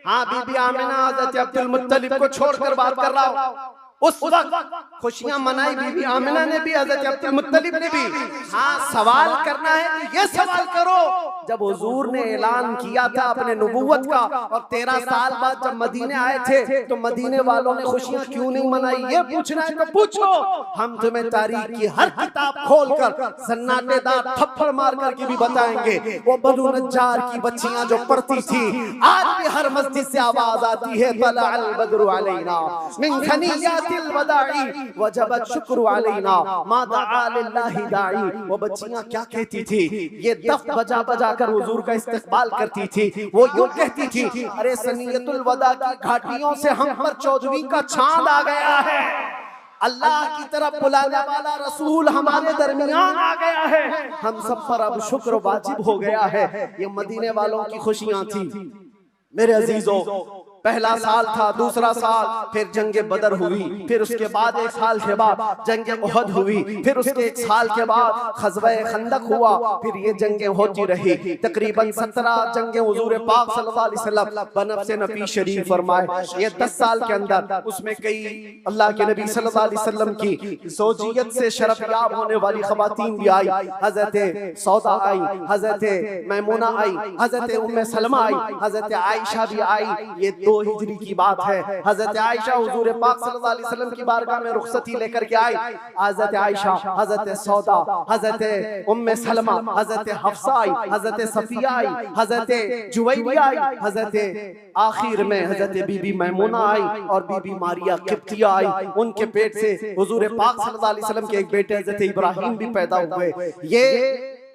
हाँ, बीबी आमिना हज़रत अब्दुल मुत्तलिब को छोड़कर बात कर रहा हूँ। उस वक्त खुशियां मनाई बीबी आमिना ने भी, हज़रत अब्दुल मुत्तलिब ने भी। हाँ, सवाल करना है तो ये सवाल करो, जब हुजूर ने ऐलान किया था अपने नबुव्वत का और 13 साल बाद जब मदीने आए थे तो मदीने वालों ने खुशियां क्यों नहीं मनाई? ये पूछना है तो पूछो। हम तुम्हें तारीख की हर किताब खोलकर सन्नाटेदार थप्पड़ मार करके भी बताएंगे। वो बनु नज्जार की बच्चियां जो पढ़ती थी, आज भी हर मस्जिद से आवाज आती है, तलअल बद्रु अलैना मिन खनियातिल वदाई वजबत शुक्र अलैना मा दआ लिल्लाहि दाई। वो बच्चियां क्या कहती थी? ये दफ बजा बजा कर हुजूर का इस्तकबाल करती थी। वो यूं कहती थी, अरे सनियतुल वदा की घाटियों से हम पर 14वीं का चांद आ गया है, अल्लाह की तरफ बुलाने वाला रसूल हमारे दरमियान आ गया है, हम सब पर अब शुक्र वाजिब हो गया है। ये मदीने वालों की खुशियां थी। मेरे अजीजों, पहला साल था, दूसरा साल, फिर जंगे बदर हुई, फिर उसके बाद 1 साल के बाद जंगे उहद हुई, फिर उसके 1 साल के बाद ग़ज़वा-ए खंदक हुआ। फिर ये जंगें होती रही, तकरीबन 17 जंगें हुजूर पाक सल्लल्लाहु अलैहि वसल्लम बनफ़्से नबी शरीफ फरमाए। ये 10 साल के अंदर उसमें कई अल्लाह के नबी सल्लल्लाहु अलैहि वसल्लम की ज़ौजियत से शरफ याब होने वाली ख़वातीन भी आई। हज़रत सौदा आई, हज़रत मैमूना आई, हज़रत उम्मे सलमा आई, हज़रत आयशा भी आई। ये 2 हिजरी की बात है। हजरत आयशा हुजूर पाक सल्लल्लाहु अलैहि वसल्लम की बारगाह में रुखसती लेकर के आई। हजरत आयशा, हजरत सौदा, हजरत उम्मे सलमा, हजरत हफ्सा आई, हजरत सफिया आई, हजरत जुवैरिया आई, हजरत आखिर में हजरत बीबी मैमूना आई और बीबी मारिया किप्तिया आई। उनके पेट से हुजूर पाक सल्लल्लाहु अलैहि वसल्लम के एक बेटे हजरत इब्राहिम भी पैदा हुए। ये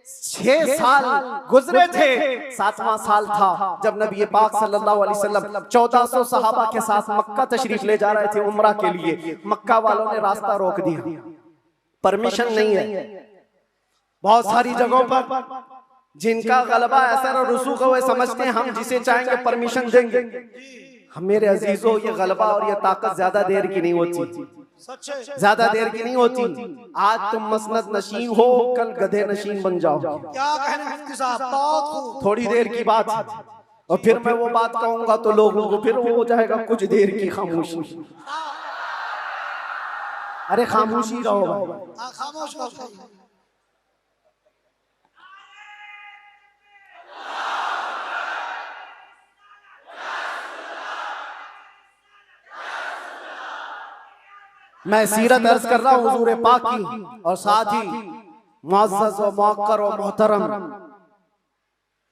6 साल गुजरे थे। 7वां साल था जब नबी पाक सल्लल्लाहु अलैहि वसल्लम 1400 सहाबा के साथ मक्का तशरीफ ले जा रहे थे उम्रा के लिए। मक्का वालों ने रास्ता रोक दिया, परमिशन नहीं है। बहुत सारी जगहों पर जिनका गलबा असर और रुसूख हुए समझते हैं हम जिसे चाहेंगे परमिशन देंगे। मेरे अजीजों, ये गलबा और ये ताकत ज्यादा देर की नहीं होती, ज्यादा देर की नहीं होती। आज तुम मसनद नशीन हो, कल गधे नशीन बन जाओ। क्या कहने मुफ्ती साहब, बहुत खूब। थोड़ी देर की बात है और फिर मैं वो बात कहूंगा तो लोगों को फिर वो हो जाएगा कुछ देर की खामोशी। अरे खामोशी रहो, खामोश रहो। मैं सीरत अर्ज कर रहा हूँ हुजूर पाक की, और साथ ही मुअज़्ज़ज़ व मुअक्कर व मोहतरम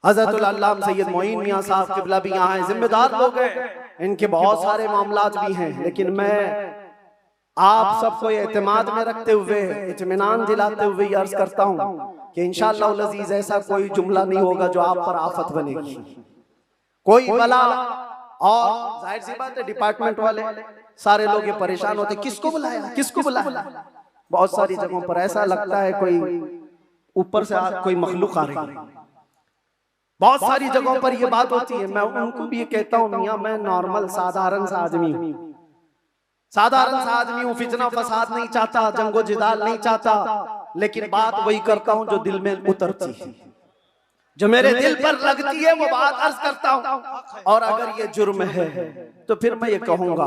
हज़रतुल अल्लामा सैयद मोइन मियां साहब क़िबला भी यहाँ हैं। जिम्मेदार लोग हैं, इनके बहुत सारे मामलात भी हैं, लेकिन मैं आप सबको एतमाद में रखते हुए, इत्मीनान दिलाते हुए ये अर्ज करता हूँ कि इंशाअल्लाह अल अज़ीज़ ऐसा कोई जुमला नहीं होगा जो आप पर आफत बनेगी, कोई बला। और जाहिर सी बात है डिपार्टमेंट वाले सारे लोग ये परेशान होते, किसको बुलाया, किसको बुलाया। बहुत सारी जगहों पर ऐसा लगता है कोई ऊपर से कोई मखलूक आ रही है। बहुत सारी जगहों पर ये बात होती है। मैं उनको भी ये कहता हूँ, मियाँ मैं नॉर्मल साधारण सा आदमी हूँ, साधारण सा आदमी हूँ, फितना फसाद नहीं चाहता, जंगो जिदाल नहीं चाहता, लेकिन बात वही करता हूँ जो दिल में उतरती है, जो मेरे दिल पर लगती है, वो बात अर्ज करता हूँ। और अगर ये जुर्म है तो फिर मैं ये कहूंगा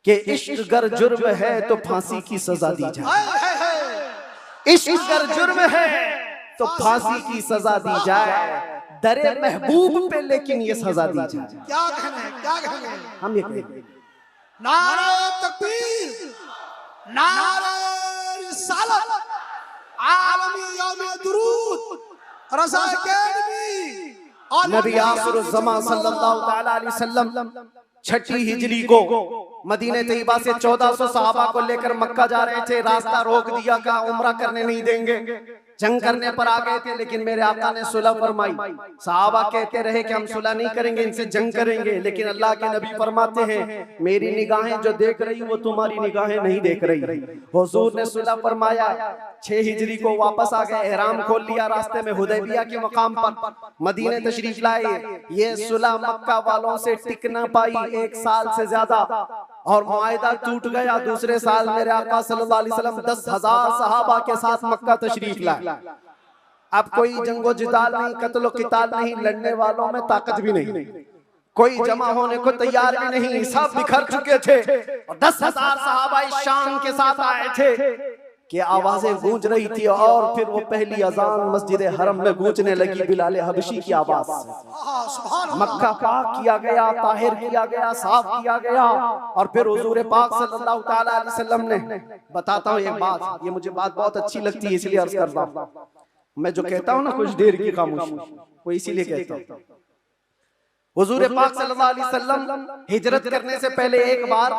कि इश्क गर जुर्म है तो फांसी की सजा दी जाए। इश्क गर जुर्म है तो फांसी की सजा दी जाए, दरे महबूब पे लेकिन ये सजा दी जाए। क्या कहने, क्या कहने? हम ये कहें नारे तकबीर, नारे रिसालत, आलमी यौम दुरूद, रज़ा अकेडमी, नबी आखिरुज़ ज़मान सल्लल्लाहु तआला अलैहि वसल्लम 6 हिजरी को मदीने तैयबा से 1400 सहाबा को लेकर मक्का जा रहे थे। रास्ता रोक दिया, कहा उम्रा करने नहीं देंगे, जंग करने पर आ गए थे, लेकिन मेरे आका ने सुलह फरमाई। सहाबा कहते रहे कि हम सुलह नहीं करेंगे, इनसे जंग करेंगे, लेकिन अल्लाह के नबी फरमाते हैं मेरी निगाहें जो देख रही वो तुम्हारी निगाहें नहीं देख रही। हुजूर ने सुलह फरमाया, 6 हिजरी को वापस आ गए, एहराम खोल लिया, रास्ते में हुदैबिया के मकाम पर मदीने तशरीफ लाए। ये सुलह मक्का वालों से टिक न पाई 1 साल से ज्यादा, और मुआहिदा टूट गया। दूसरे साल मेरे आका सल्लल्लाहु अलैहि वसल्लम 10,000 सहाबा के साथ मक्का तशरीफ लाए। अब कोई जंगो जिदाल नहीं, कत्लो किताल नहीं, लड़ने वालों में ताकत भी नहीं, कोई जमा होने को तैयार भी नहीं, सब बिखर चुके थे। और 10,000 सहाबा इस शान के साथ आए थे कि आवाजें गूंज रही थी, और फिर वो पहली अजान मस्जिद हरम में गूंजने लगी बिलाल हबशी की आवाज से। मक्का पाक किया गया, ताहिर किया गया, साफ किया गया। और फिर हुजूर पाक सल्लल्लाहु तआला अलैहि वसल्लम ने, बताता हूँ एक बात, ये मुझे बात बहुत अच्छी लगती है इसलिए अर्ज करता हूँ। मैं जो कहता हूँ ना कुछ देर की खामोशी, वो इसीलिए कहता हूँ। हुजूर पाक सल्लल्लाहु अलैहि वसल्लम हिजरत करने से पहले एक बार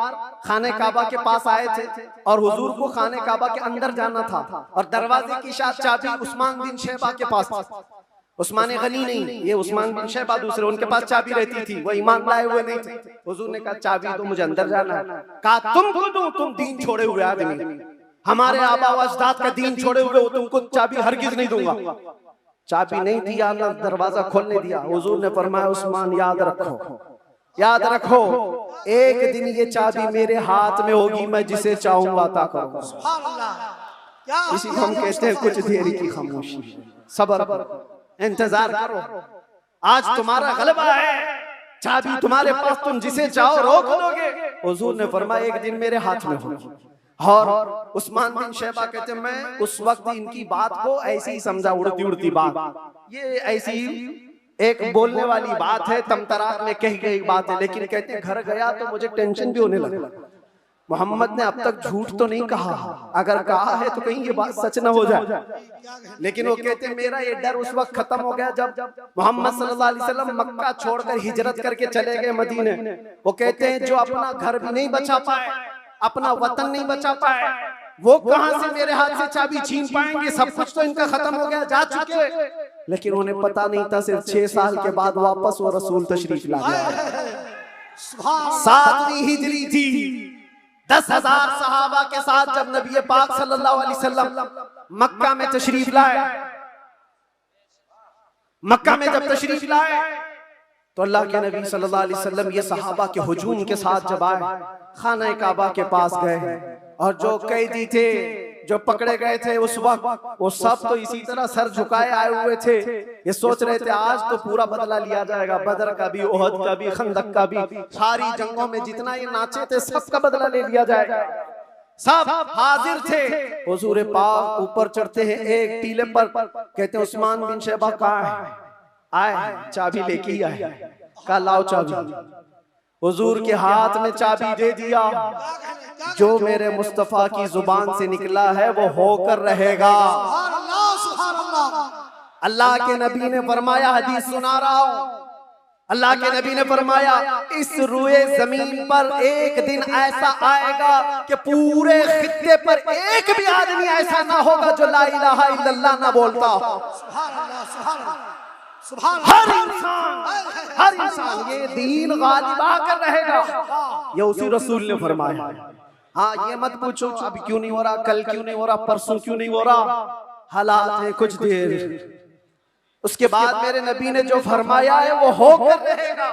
खाने काबा के पास आए थे, और हुजूर को खाने काबा के अंदर जाना था, और दरवाजे की चाबी उस्मान बिन शैबा के पास। उस्मान गनी नहीं, ये उस्मान बिन शैबा दूसरे, उनके पास चाबी रहती थी, वो ईमान लाए हुए नहीं थे। हुजूर ने कहा चाबी तो मुझे अंदर जाना है। कहा तुमको दूं, तुम दीन छोड़े हुए आदमी, हमारे आबा व अजदाद का दीन छोड़े हुए हो, तुमको चाबी हरगिज नहीं दूंगा। चाबी नहीं दिया, ना दरवाजा खोलने दिया। हुजूर ने फरमाया उस्मान याद रखो, याद रखो, एक दिन ये चाबी मेरे हाथ में होगी, मैं जिसे चाहूंगा अता करूंगा। इसी को हम कहते हैं कुछ देर की खामोशी, सब्र, इंतजार करो, आज तुम्हारा गलबा है, चाबी तुम्हारे पास, तुम जिसे चाहो रोक दोगे। हुजूर ने फरमाया एक दिन मेरे हाथ में होगी। और उस्मान बिन शैबा कहते मैं उस वक्त इनकी बात को ऐसे ही समझा, उड़ती उड़ती बात, ये ऐसी एक बोलने वाली बात है, तमतरार में कही गई बात है। लेकिन कहते घर गया तो मुझे टेंशन भी होने लगा, मोहम्मद ने अब तक झूठ तो नहीं कहा, अगर कहा है तो कहीं ये बात सच न हो जाए। लेकिन वो कहते मेरा ये डर उस वक्त खत्म हो गया जब मोहम्मद सल्लल्लाहु अलैहि वसल्लम मक्का छोड़कर हिजरत करके चले गए मदीने। वो कहते हैं जो अपना घर भी नहीं बचा पाए, अपना वतन नहीं बचा पाए, वो कहां से मेरे हाथ से चाबी छीन पाएंगे, सब कुछ तो इनका खत्म हो गया, जा चुके। लेकिन उन्हें पता नहीं था सिर्फ 6 साल के बाद वापस वो रसूल तशरीफ ला गया। 7वीं हिजरी थी, 10,000 सहाबा के साथ जब नबी पाक सल्लल्लाहु अलैहि वसल्लम मक्का में तशरीफ लाए। मक्का में जब तशरीफ लाए तो अल्लाह के नबी सल्लल्लाहु अलैहि वसल्लम ये सहाबा के हुजूम के साथ जब आए, खाना काबा के पास गए, और जो कैदी थे, जो पकड़े गए थे उस वक्त, वो सब तो इसी तरह सर झुकाए आए हुए थे। ये सोच रहे थे आज तो पूरा बदला लिया जाएगा, बदर का भी, ओहद का भी, खंदक का भी, सारी जंगों में जितना ये नाचे थे सबका बदला ले लिया जाएगा। सब हाजिर थे। हुजूर पाक ऊपर चढ़ते हैं एक टीले पर, कहते हैं उस्मान बिन शैबा कहाँ है? आए, चाबी लेके ही आए। कहा लाओ चाबी। हुजूर के हाथ में चाबी दे दिया, जो मेरे मुस्तफा की जुबान से निकला है वो होकर रहेगा। अल्लाह के नबी ने फरमाया, हदीस सुना रहा हूं, अल्लाह के नबी ने फरमाया इस रुए जमीन पर एक दिन ऐसा आएगा कि पूरे खित्ते पर एक भी आदमी ऐसा ना होगा जो ला इलाहा इल्लल्लाह ना बोलता। हर इंसान ये दीन गालिब आकर रहेगा, ये उसी रसूल ने फरमाया। हाँ, ये मत पूछो अब क्यों नहीं हो रहा, कल क्यों नहीं हो रहा, परसों क्यों नहीं हो रहा, हालात है कुछ देर। उसके बाद मेरे नबी ने जो फरमाया है वो होकर रहेगा।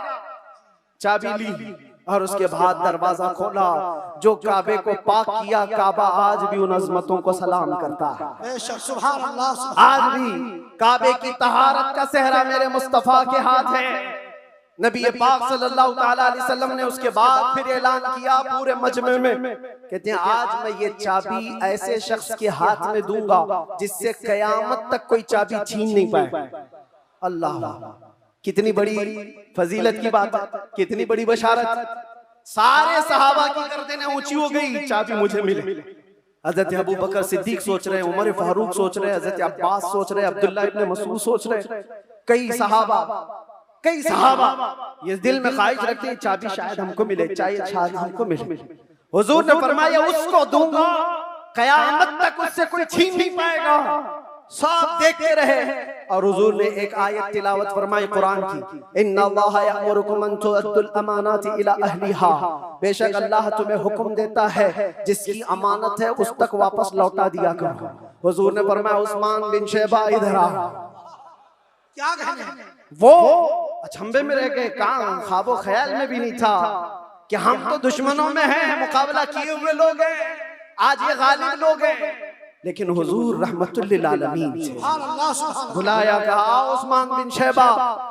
चाबी ली और उसके बाद दरवाजा खोला, जो काबे को पाक किया, काबा आज भी उन अजमतों को सलाम करता है। बेशक, सुभान अल्लाह, सुभान आज भी काबे की तहारत का सेहरा मेरे मुस्तफा के हाथ है। नबी पाक सल्लल्लाहु ताला अलैहि वसल्लम ने उसके बाद फिर ऐलान किया पूरे मजमे में, कहते हैं आज मैं ये चाबी ऐसे शख्स के हाथ में दूंगा जिससे कयामत तक कोई चाबी छीन नहीं पाए। अल्लाह, कितनी बड़ी फजीलत की बात है, कितनी बड़ी बशारत। सारे सहाबा की गर्दनें ऊंची हो गई, चाबी मुझे मिले। हजरत अबू बकर सिद्दीक सोच रहे हैं, उमर फारूक सोच रहे हैं, हजरत अब्बास सोच रहे हैं, अब्दुल्ला इब्न मसूद सोच रहे हैं, कई सहाबा ये दिल में ख्वाहिश रखते हैं चाबी शायद हमको मिले, शायद हमको मिले। हुजूर ने फरमाया उसको दूंगा, कयामत तक उससे कोई छीन नहीं पाएगा। सब देखते रहे और हुजूर ने एक आयत तिलावत फरमाई कुरान की, इन्नल्लाह यअमुरुकुम अन तुअद्दुल अमानाति इला अहलिहा, बेशक अल्लाह तुम्हें हुक्म देता है जिसकी अमानत है उस तक वापस लौटा दिया करो। हुजूर ने फरमाया उस्मान बिन शैबा इधर आ। क्या कहने, वो अचंभे में रह गए, कहां ख्वाबो ख्याल में भी नहीं था कि हम तो दुश्मनों में हैं, मुकाबला किए हुए लोग हैं, आज ये गालिब लोग हैं। लेकिन हुजूर रहमतुल लिल आलमीन बुलाया, कहा उस्मान बिन शैबा,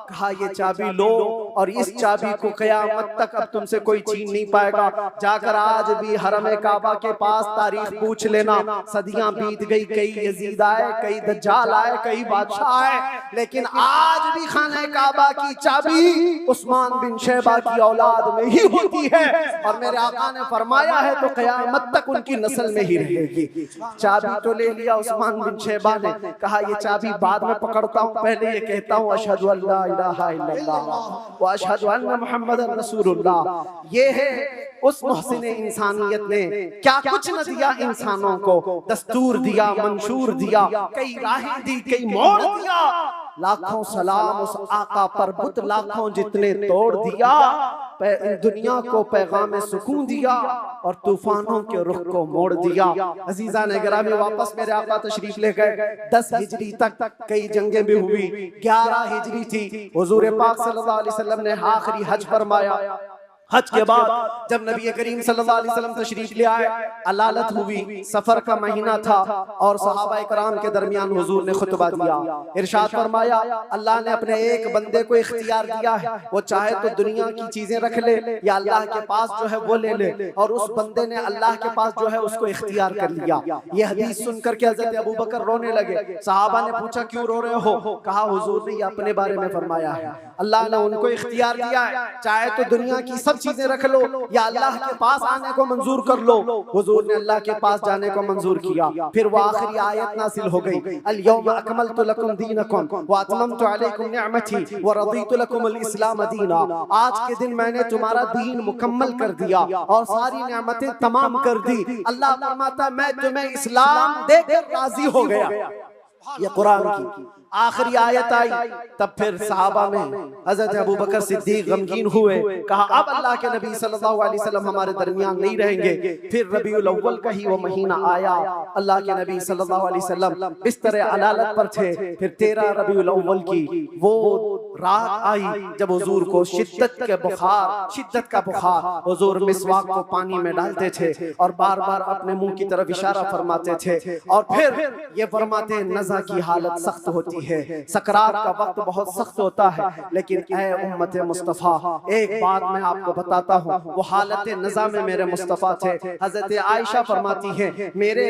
कहा ये चाबी लो और इस चाबी को कयामत तक अब तुमसे कोई छीन नहीं पाएगा। जाकर आज भी हरम काबा के पास तारीख पूछ लेना, सदियां बीत गई, कई यजीद आए, कई दज्जाल आए, कई बादशाह आए, लेकिन आज भी खाने काबा की चाबी उस्मान बिन शैबा की औलाद में ही होती है। और मेरे आका ने फरमाया है तो कयामत तक उनकी नस्ल में ही रहेगी। चाबी तो ले लिया उस्मान बिन शैबा ने, कहा ये चाबी बाद में पकड़ता हूँ, पहले ये कहता हूँ अशहदु अल्ला इलाहा इल्लल्लाह व अशहदु अन्ना मुहम्मदन रसूलुल्लाह। ये है उस मुहसिन इंसानियत ने क्या कुछ न दिया इंसानों को, दस्तूर दिया, मंशूर दिया, कई राहें दी, कई मोड़ दिया, लाखों सलाम उस आका पर, बुत लाखों जितने तोड़ दिया, दुनिया को पैगाम सुकून दिया और तूफानों के रुख को मोड़ दिया। अजीजा ने गिरामी वापस मेरे आका तशरीफ ले गए। 10 हिजरी तक कई जंगें भी हुई, 11 हिजरी थी, हुजूर पाक सल्लल्लाहु अलैहि वसल्लम ने आखिरी हज फरमाया। हज के बाद जब नबी करीम सल्लल्लाहु अलैहि वसल्लम तशरीफ ले आए, अलालत हुई, सफर का महीना था और सहाबा कराम के दरमियान हुजूर ने खुतबा दिया। इरशाद फरमाया अल्लाह ने अपने एक बंदे को इख्तियार दिया है, वो चाहे तो दुनिया की चीजें रख ले या अल्लाह के पास जो है वो ले ले, और उस बंदे ने अल्लाह के पास जो है उसको इख्तियार कर लिया। ये हदीस सुनकर के हजरत अबू बकर रोने लगे। सहाबा ने पूछा क्यों रो रहे हो? कहा हुजूर ने ये अपने बारे में फरमाया है, अल्लाह ने उनको इख्तियार दिया है, चाहे तो दुनिया की सब चीजें रख लो या अल्लाह के पास आने को मंजूर कर लो। हुजूर ने अल्लाह के पास जाने को मंजूर किया। फिर वो आखिरी आयत नासिल हो गई, अल यौम अकमलतु लकुम दीनकुम व अतममतु अलैकुम निअमती व रदीतु लकुमुल इस्लाम दीना। आज के दिन मैंने तुम्हारा दीन मुकम्मल कर दिया और सारी नेमतें तमाम कर दी। अल्लाह फरमाता मैं तुम्हें इस्लाम देकर राजी हो गया। ये कुरान की आखिरी आयत आई। तब फिर सहाबा में हजरत अबू बकर सिद्दीक गमगीन हुए, कहा अब अल्लाह के नबी सल्लल्लाहु अलैहि वसल्लम हमारे दरमियान नहीं रहेंगे। फिर रबीउल अव्वल का ही वो महीना आया, अल्लाह के नबी सल्लल्लाहु अलैहि वसल्लम बिस्तर अलालत पर थे। फिर 13 रबीउल अव्वल की वो रात आई जब हुजूर को शिद्दत का बुखार, हुजूर मिसवाक को पानी में डालते थे और बार बार अपने मुंह की तरफ इशारा फरमाते थे और फिर ये फरमाते नज़ा की हालत सख्त होती है, सकरात का वक्त बहुत सख्त होता है, लेकिन ऐ उम्मत मुस्तफा एक बात मैं आपको बताता हूँ, वो हालत नज़ा में मेरे मुस्तफा थे। हजरत आयशा फरमाती है मेरे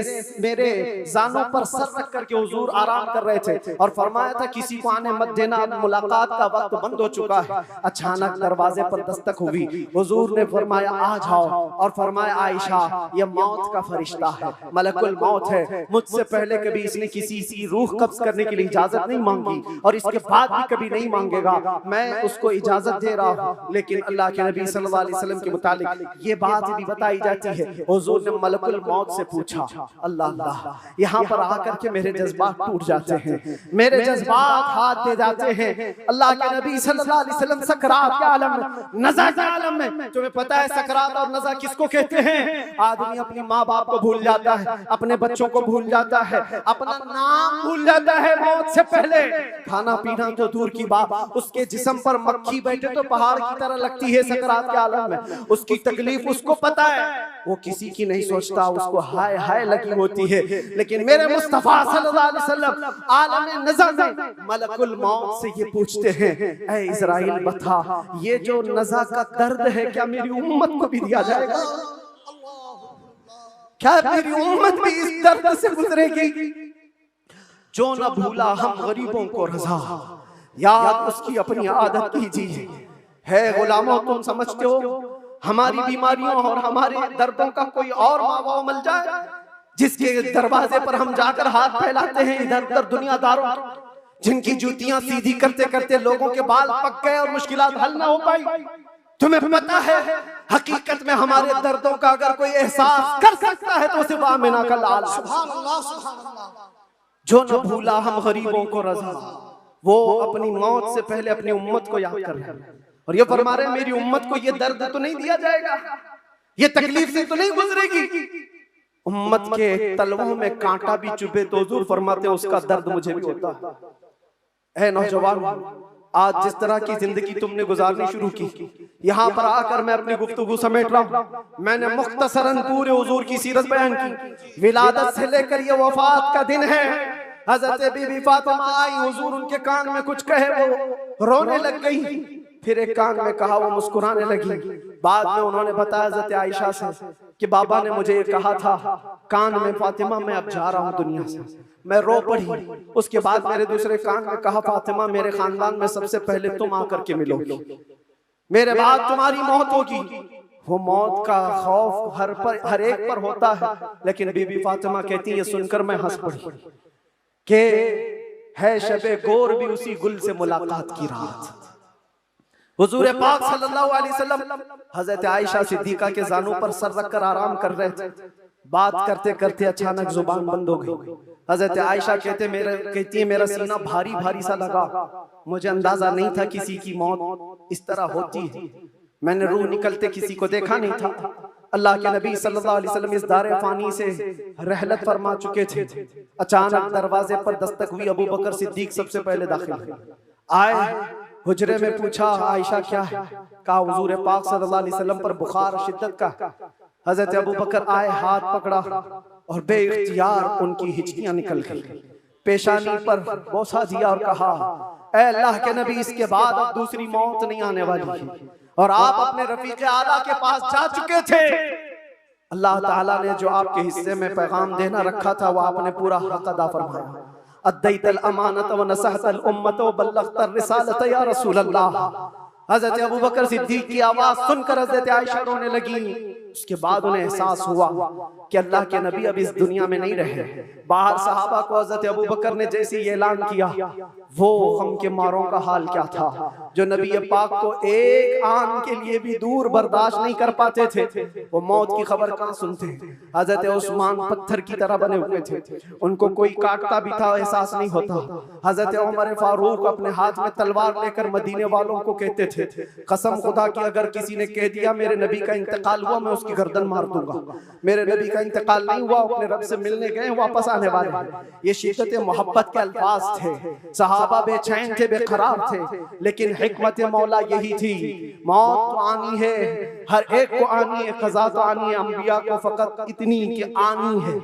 जानों पर सर रख करके हुजूर आराम कर रहे थे और फरमाया था किसी को आने मत देना, मुलाकात का वक्त बंद हो चुका है। अचानक दरवाजे पर दस्तक हुई, हुजूर ने फरमाया आ जाओ और फरमाया आयशा ये मौत का फरिश्ता है, मलकुल मौत है, मुझसे पहले कभी इसने किसी की रूह कब्ज करने के लिए इजाजत इजाजत नहीं मांगी और इसके बाद भी कभी नहीं मांगेगा, मैं उसको इजाजत दे रहा हूँ। लेकिन अल्लाह के नबी सल्लल्लाहु अलैहि वसल्लम के मुतालिक ये बात भी बताई जाती है, हुजूर ने मलकुल मौत से पूछा। अल्लाह अल्लाह, यहाँ पर आकर के मेरे जज्बात टूट जाते हैं, मेरे जज्बात हाथ दे जाते हैं। अल्लाह के नबी सल्लल्लाहु अलैहि वसल्लम सकरात के आलम में, नज़ा के आलम में, तुम्हें पता है सकरात और नज़ा किसको कहते हैं? आदमी अपनी माँ बाप को भूल जाता है, अपने बच्चों को भूल जाता है, अपना नाम भूल जाता है मौत से पहले। खाना पीना तो दूर की बात, उसके जिस्म पर मक्खी बैठे तो पहाड़ की तरह लगती है सकरात के आलम में। उसकी तकलीफ उसको पता है, वो किसी की नहीं सोचता, उसको हाय हाय लगी होती है। लेकिन मेरे मुस्तफा सल्लल्लाहु अलैहि वसल्लम आलम नज़ा में मलकुल मौत से ये पूछते हैं, ऐ इज़राइल बता, ये जो नज़ा का दर्द है क्या मेरी उम्मत को भी दिया जाएगा? क्या मेरी उम्मत भी इस दर्द से गुजरेगी? जो न भूला हम गरीबों को रज़ा, याद उसकी अपनी आदत कीजिए। है गुलामों, तुम समझते हो हमारी बीमारियों और हमारे दर्दों का कोई और मावा मिल जाए जिसके दरवाजे पर हम जाकर हाथ फैलाते हैं इधर उधर दुनियादारों, जिनकी जूतियां सीधी करते करते लोगों के बाल पक गए और मुश्किलात हल ना हो पाई? तुम्हें पता है हकीकत में हमारे दर्दों का अगर कोई एहसास कर सकता है तो सिर्फ आमिना का लाल। सुभान अल्लाह, सुभान अल्लाह। जो न भूला हम गरीबों को रज़ा, वो अपनी मौत से पहले अपनी उम्मत को याद कर रहे हैं और ये फरमा रहे हैं मेरी उम्मत को ये दर्द तो नहीं दिया जाएगा, ये तकलीफ से तो नहीं गुजरेगी। उम्मत के तलवों में कांटा भी चुभे तो हुजूर फरमाते उसका दर्द मुझे भी होता है। नौजवान, आज जिस तरह की जिंदगी तुमने गुजारनी शुरू की, यहाँ पर आकर मैं अपनी गुफ्तगू समेट रहा हूँ। मैंने मुख्तसरन पूरे हुजूर की सीरत बयान की। विलादत से लेकर ये वफात का दिन है, हजरत बीबी फातिमा आई, हुजूर उनके कान में कुछ कहे, वो रोने लग गई। फिर एक कान में कहा, वो मुस्कुराने लगी। बाद में उन्होंने बताया हजरत आयशा से कि बाबा ने मुझे ये कहा था कान में, फातिमा मैं अब जा रहा हूँ दुनिया से। मैं रो पड़ी। उसके बाद मेरे दूसरे कान में कहा, फातिमा मेरे खानदान में सबसे पहले तुम आकर के मिलोगी, मेरे बाद तुम्हारी मौत होगी। वो मौत का खौफ हर एक पर होता है, लेकिन बीबी फातिमा कहती है सुनकर मैं हंस पड़ी कि है शबे गोर भी उसी गुल से मुलाकात की रात। हुजूर पाक सल्लल्लाहु अलैहि वसल्लम हजरत आयशा सिद्दीका के जानों पर सर रखकर आराम कर रहे थे। बात करते करते अचानक जुबान बंद हो गई। हजरत आयशा कहती है मेरा सीना भारी भारी सा लगा, मुझे अंदाजा नहीं था किसी की मौत इस तरह होती है। मैंने रूह निकलते किसी को देखा नहीं था। अल्लाह के नबी सल्लल्लाहु अलैहि वसल्लम इस दारे फानी से रहलत फरमा चुके थे। अचानक दरवाजे पर दस्तक हुई। अबू बकर सिद्दीक सबसे पहले दाखिल आए। हुजरे में पूछा आयशा क्या है? कहा हुजूर पाक सल्लल्लाहु अलैहि वसल्लम पर बुखार शिद्दत का। हजरत अबू बकर आए, हाथ पकड़ा और बेइख्तियार उनकी हिचकियां निकल गई। पेशानी पर बोसा दिया और कहा, ऐ अल्लाह के नबी, इसके बाद अब दूसरी मौत नहीं आने वाली है और आप अपने रफीक आला के पास जा चुके थे। अल्लाह ताला ने जो आपके हिस्से में पैगाम देना रखा था वो आपने पूरा हक अदा फरमाया। अद्दैतल अमानत व नसहतल उम्मत व बल्लगतर रिसालत या रसूल अल्लाह। हजरत अबू बकर सिद्दीक की आवाज सुनकर हजरत आयशा रोने लगी। उसके बाद उन्हें एहसास हुआ कि अल्लाह के नबी अब इस दुनिया में नहीं रहे। बाहर सहाबा को हजरत अबू बकर ने जैसे ये ऐलान किया, वो गम के मारों का हाल क्या था जो नबी पाक को एक आन के लिए भी दूर बर्दाश्त नहीं कर पाते थे। वो मौत की खबर कहाँ सुनते। हजरत उस्मान पत्थर की तरह बने हुए थे, उनको कोई काटता भी था एहसास नहीं होता। हजरत उमर फारूक अपने हाथ में तलवार लेकर मदीने वालों को कहते थे, कसम खुदा की अगर किसी ने कह दिया मेरे नबी का इंतकाल हुआ मैं उसकी गर्दन मार दूंगा। मेरे नबी का इंतकाल नहीं हुआ, अपने रब से मिलने गए, वापस आने वाले हैं। ये शिद्दत मोहब्बत के अल्फाज थे। सहाबा बेचैन थे, बेकरार थे, लेकिन हिकमत मौला यही थी, मौत तो आनी है, हर एक को आनी है, क़ज़ा तो आनी है, अंबिया को फकत इतनी कि आनी है,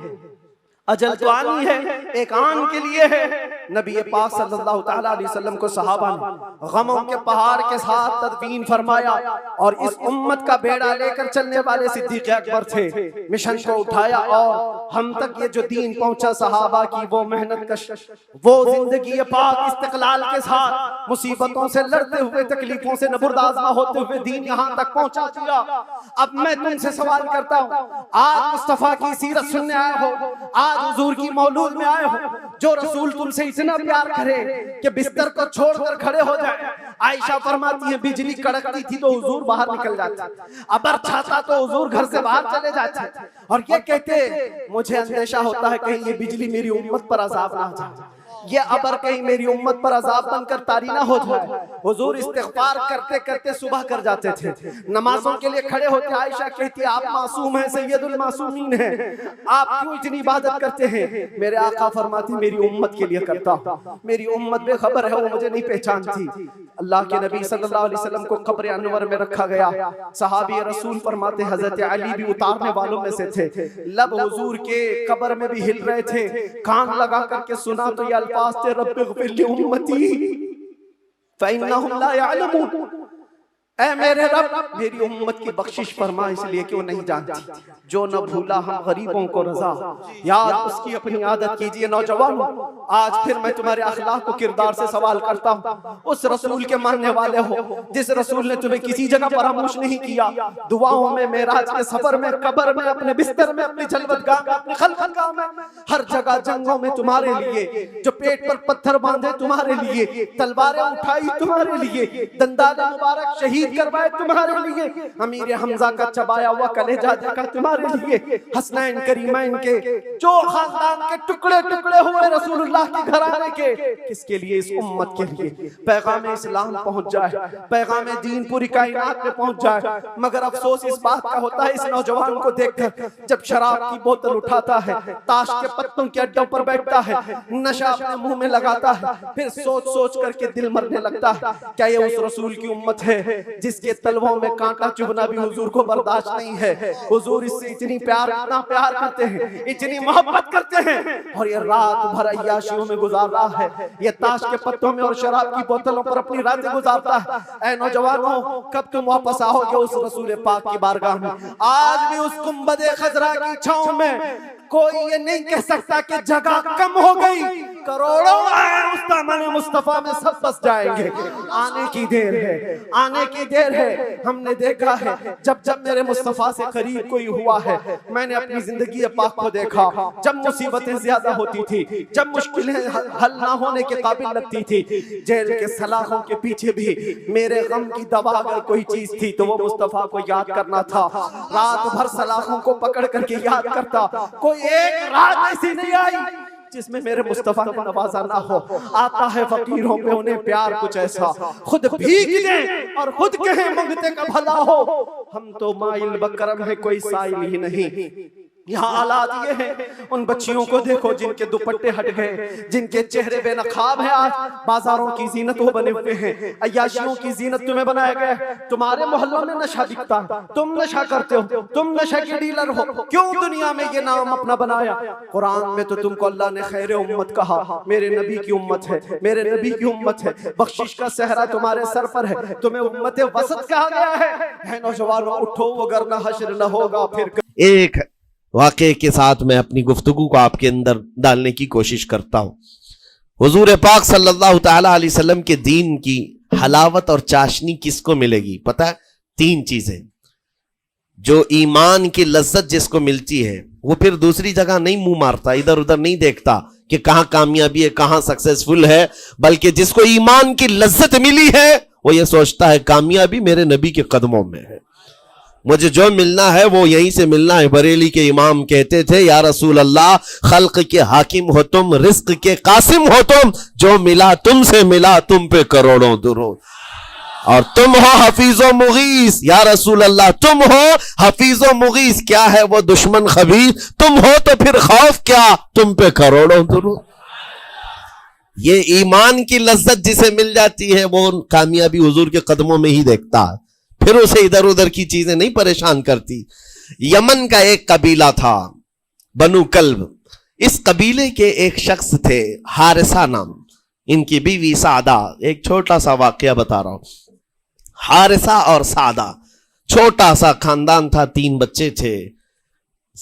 अजल तो आनी है, एक आन के लिए है। नबी पाक सल्लल्लाहु ताला अलैहि वसल्लम को सहाबा ने गमों के पहाड़ के साथ तदफीन फरमाया और इस उम्मत का बेड़ा लेकर चलने वाले सिद्दीक़ अकबर थे। मिशन को उठाया और हम तक ये जो दीन पहुंचा, सहाबा की वो मेहनत कश, वो जिंदगी पाक इस्तिक़लाल के साथ मुसीबतों से लड़ते हुए, तकलीफों से नबुर्दाज़मा होते हुए दीन यहाँ तक पहुंचा दिया। अब मैं तुमसे सवाल करता हूँ, आज मुस्तफ़ा की सीरत सुनने आए हो, आज हुजूर की मौलूद में आए हो, जो रसूल तुमसे इतना प्यार करे कि बिस्तर को छोड़कर खड़े हो जाए। आयशा फरमाती है बिजली कड़कती थी तो हुजूर बाहर निकल जाते, अबर छाता तो हुजूर घर से बाहर चले जाते और ये कहते मुझे अंदेशा होता है कहीं ये बिजली मेरी उम्मत पर अजाब ना आ जाए, ये अबर कहीं मेरी उम्मत पर अजाब बनकर तारी ना हो जाए। हुजूर इस्तिग़फ़ार करते करते सुबह कर जाते थे, नमाजों के लिए खड़े होते। आयशा कहती आप मासूम हैं, सैयदुल मासूमीन हैं, आप क्यों इतनी इबादत करते हैं? मेरे आका फरमाती मेरी उम्मत के लिए करता हूं, मेरी उम्मत बेखबर है, वो मुझे नहीं पहचानती। अल्लाह के नबी सल्लल्लाहु अलैहि वसल्लम को कब्र अनवर में रखा गया। सहाबी रसूल फरमाते हजरत अली भी उतारने वालों में से थे। लब हुजूर के कब्र में भी हिल रहे थे, कान लगा करके सुना तो ये वास्ते रब्बिग़फ़िर ली उम्मती फ़इन्नहुम ला यअलमून, ऐ मेरे रब मेरी उम्मत की बख्शिश फरमा, इसलिए कि वो नहीं जानती। जो न भूला हम गरीबों को रजा, याद उसकी अपनी आदत कीजिए। नौजवानों, आज फिर मैं तुम्हारे अखलाक को किरदार से सवाल करता हूँ। उस रसूल के मानने वाले हो जिस रसूल ने तुम्हें किसी जगह फरामोश नहीं किया। दुआओं में, मेराज के सफर में, कब्र में, अपने बिस्तर में, अपनी जलवतगाह में, अपनी खलवतगाह में, हर जगह जंगों में तुम्हारे लिए, जो पेट पर पत्थर बांधे तुम्हारे लिए, तलवारें उठाई तुम्हारे लिए, दंदान मुबारक शहीद करवाए तुम्हारे लिए, अमीर हमजा का चबाया हुआ कलेजा देखा तुम्हारे लिए, हसनैन करीमैन के जो खानदान के टुकड़े टुकड़े हुए रसूलुल्लाह के घराने के, किसके लिए? इस उम्मत के लिए पैगाम इस्लाम पहुंच जाए, पैगाम दीन पूरी कायनात में पहुंच जाए। मगर अफसोस इस बात का होता है इस नौजवान को देखकर, जब शराब की बोतल उठाता है, ताश के पत्तों के अड्डों पर बैठता है, नशा अपने मुंह में लगाता है, फिर सोच सोच करके दिल मरने लगता है। क्या ये उस रसूल की उम्मत है जिसके तलवों में कांटा चुभना भी हुजूर को बर्दाश्त नहीं है? हुजूर इससे इतनी प्यार, इतना प्यार करते हैं, इतनी मोहब्बत करते हैं, और ये रात भर अय्याशियों में गुजार रहा है, ये ताश के पत्तों में और शराब की बोतलों पर अपनी रातें गुजारता है। ऐ नौजवानों, कब तुम वापस आओगे उस रसूल पाक की बारगाह में? आज भी उस गुंबदे खजरा की छांव में कोई ये नहीं कह सकता कि जगह कम हो गई, करोड़ों उस दामन मुस्तफा में सब बस जाएंगे। आने की देर है, आने की देर है। हमने देखा है जब जब मेरे मुस्तफा से करीब कोई हुआ है, मैंने अपनी जिंदगी पाक को देखा। जब मुसीबतें ज्यादा होती थी, जब मुश्किलें हल ना होने के काबिल लगती थी, जेल के सलाखों के पीछे भी मेरे गम की दवा अगर कोई चीज थी तो वो मुस्तफा को याद करना था। रात भर सलाखों को पकड़ करके याद करता। कोई एक रात ऐसी नहीं आई जिसमें मेरे मुस्तफा ने नवाजा ना हो। आता है फकीरों पे उन्हें प्यार कुछ ऐसा, खुद भीग दे और खुद कहे मंगते का भला हो। हम तो माइल बकरम है, कोई साइल ही नहीं। यहाँ हालात ये हैं, उन बच्चियों को देखो जिनके दुपट्टे हट गए, जिनके चेहरे बेनकाब हैं। आज बाजारों की जीनत वो बने हुए हैं, अय्याशियों की जीनत तुम्हें बनाया गया है। तुम्हारे मोहल्लों में नशा बिकता, तुम नशा करते हो, तुम नशा के डीलर हो। क्यों दुनिया में ये नाम अपना बनाया? कुरान में तो तुमको अल्लाह ने खैर उम्मत कहा, मेरे नबी की उम्मत है, मेरे नबी की उम्मत है। बख्शिश का सहरा तुम्हारे सर पर है, तुम्हें उम्मत वसत कहा गया है। नौजवानों उठो, वगरना हश्र न होगा फिर। एक वाक़े के साथ मैं अपनी गुफ्तगू को आपके अंदर डालने की कोशिश करता हूँ। हुजूर पाक सल्लल्लाहु ताला अलैहि वसल्लम के दीन की हलावत और चाशनी किसको मिलेगी पता है? 3 चीजें। जो ईमान की लज्जत जिसको मिलती है वो फिर दूसरी जगह नहीं मुंह मारता, इधर उधर नहीं देखता कि कहां कामयाबी है, कहां सक्सेसफुल है, बल्कि जिसको ईमान की लज्जत मिली है वो ये सोचता है कामयाबी मेरे नबी के कदमों में है, मुझे जो मिलना है वो यहीं से मिलना है। बरेली के इमाम कहते थे, या रसूल अल्लाह, खल्क के हाकिम हो तुम, रिस्क के कासिम हो तुम, जो मिला तुमसे मिला, तुम पे करोड़ों दुरूद। और तुम हो हफीजो मुगीस, या रसूल अल्लाह तुम हो हफीजो मुगीस। क्या है वो दुश्मन खबीस? तुम हो तो फिर खौफ क्या, तुम पे करोड़ों दुरूद। ये ईमान की लज्जत जिसे मिल जाती है वो कामयाबी हुजूर के कदमों में ही देखता है, फिर उसे इधर उधर की चीजें नहीं परेशान करती। यमन का एक कबीला था, बनु कल्ब। इस कबीले के एक शख्स थे हारिसा नाम, इनकी बीवी सादा। एक छोटा सा वाकया बता रहा हूं। हारिसा और सादा छोटा सा खानदान था, 3 बच्चे थे।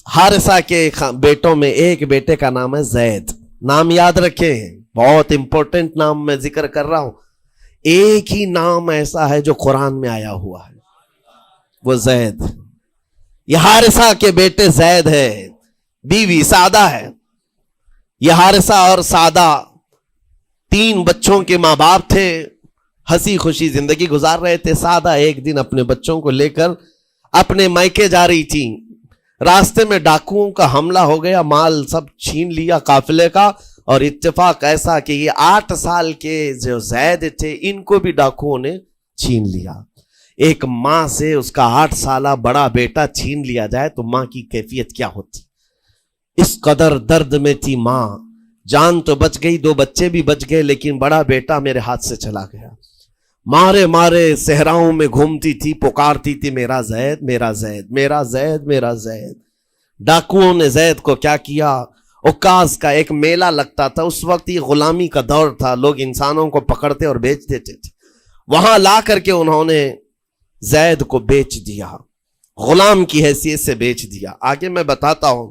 हारिसा के बेटों में एक बेटे का नाम है जैद। नाम याद रखें, बहुत इंपॉर्टेंट नाम मैं जिक्र कर रहा हूं। एक ही नाम ऐसा है जो कुरान में आया हुआ है, वो जैद। ये हारिसा के बेटे जैद है, बीवी सादा है। ये हारिसा और सादा 3 बच्चों के माँ बाप थे, हंसी खुशी जिंदगी गुजार रहे थे। सादा एक दिन अपने बच्चों को लेकर अपने मायके जा रही थी। रास्ते में डाकुओं का हमला हो गया, माल सब छीन लिया काफिले का। और इत्तेफाक ऐसा कि ये 8 साल के जो जैद थे, इनको भी डाकुओं ने छीन लिया। एक मां से उसका 8 साला बड़ा बेटा छीन लिया जाए तो मां की कैफियत क्या होती। इस कदर दर्द में थी मां। जान तो बच गई, 2 बच्चे भी बच गए, लेकिन बड़ा बेटा मेरे हाथ से चला गया। मारे मारे सहराओं में घूमती थी, पुकारती थी मेरा जैद, मेरा जैद, मेरा जैद, मेरा जैद। डाकुओं ने जैद को क्या किया, उकास का एक मेला लगता था उस वक्त, ये गुलामी का दौर था, लोग इंसानों को पकड़ते और बेच देते थे। वहां ला करके उन्होंने जैद को बेच दिया, गुलाम की हैसियत से बेच दिया। आगे मैं बताता हूं।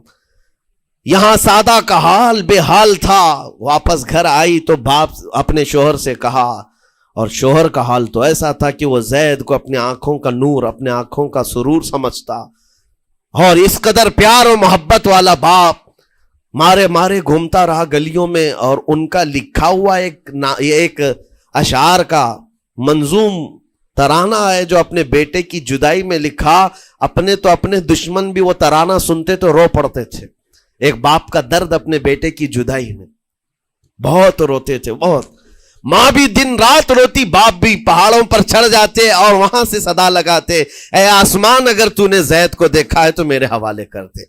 यहां सादा का हाल बेहाल था। वापस घर आई तो बाप अपने शोहर से कहा, और शोहर का हाल तो ऐसा था कि वो जैद को अपने आंखों का नूर, अपने आंखों का सुरूर समझता। और इस कदर प्यार और मोहब्बत वाला बाप मारे मारे घूमता रहा गलियों में। और उनका लिखा हुआ एक अशार का मंजूम तराना है जो अपने बेटे की जुदाई में लिखा। अपने तो अपने दुश्मन भी वो तराना सुनते तो रो पड़ते थे। एक बाप का दर्द अपने बेटे की जुदाई में, बहुत रोते थे, बहुत। मां भी दिन रात रोती, बाप भी पहाड़ों पर चढ़ जाते और वहां से सदा लगाते, ऐ आसमान अगर तूने जैद को देखा है तो मेरे हवाले कर दे।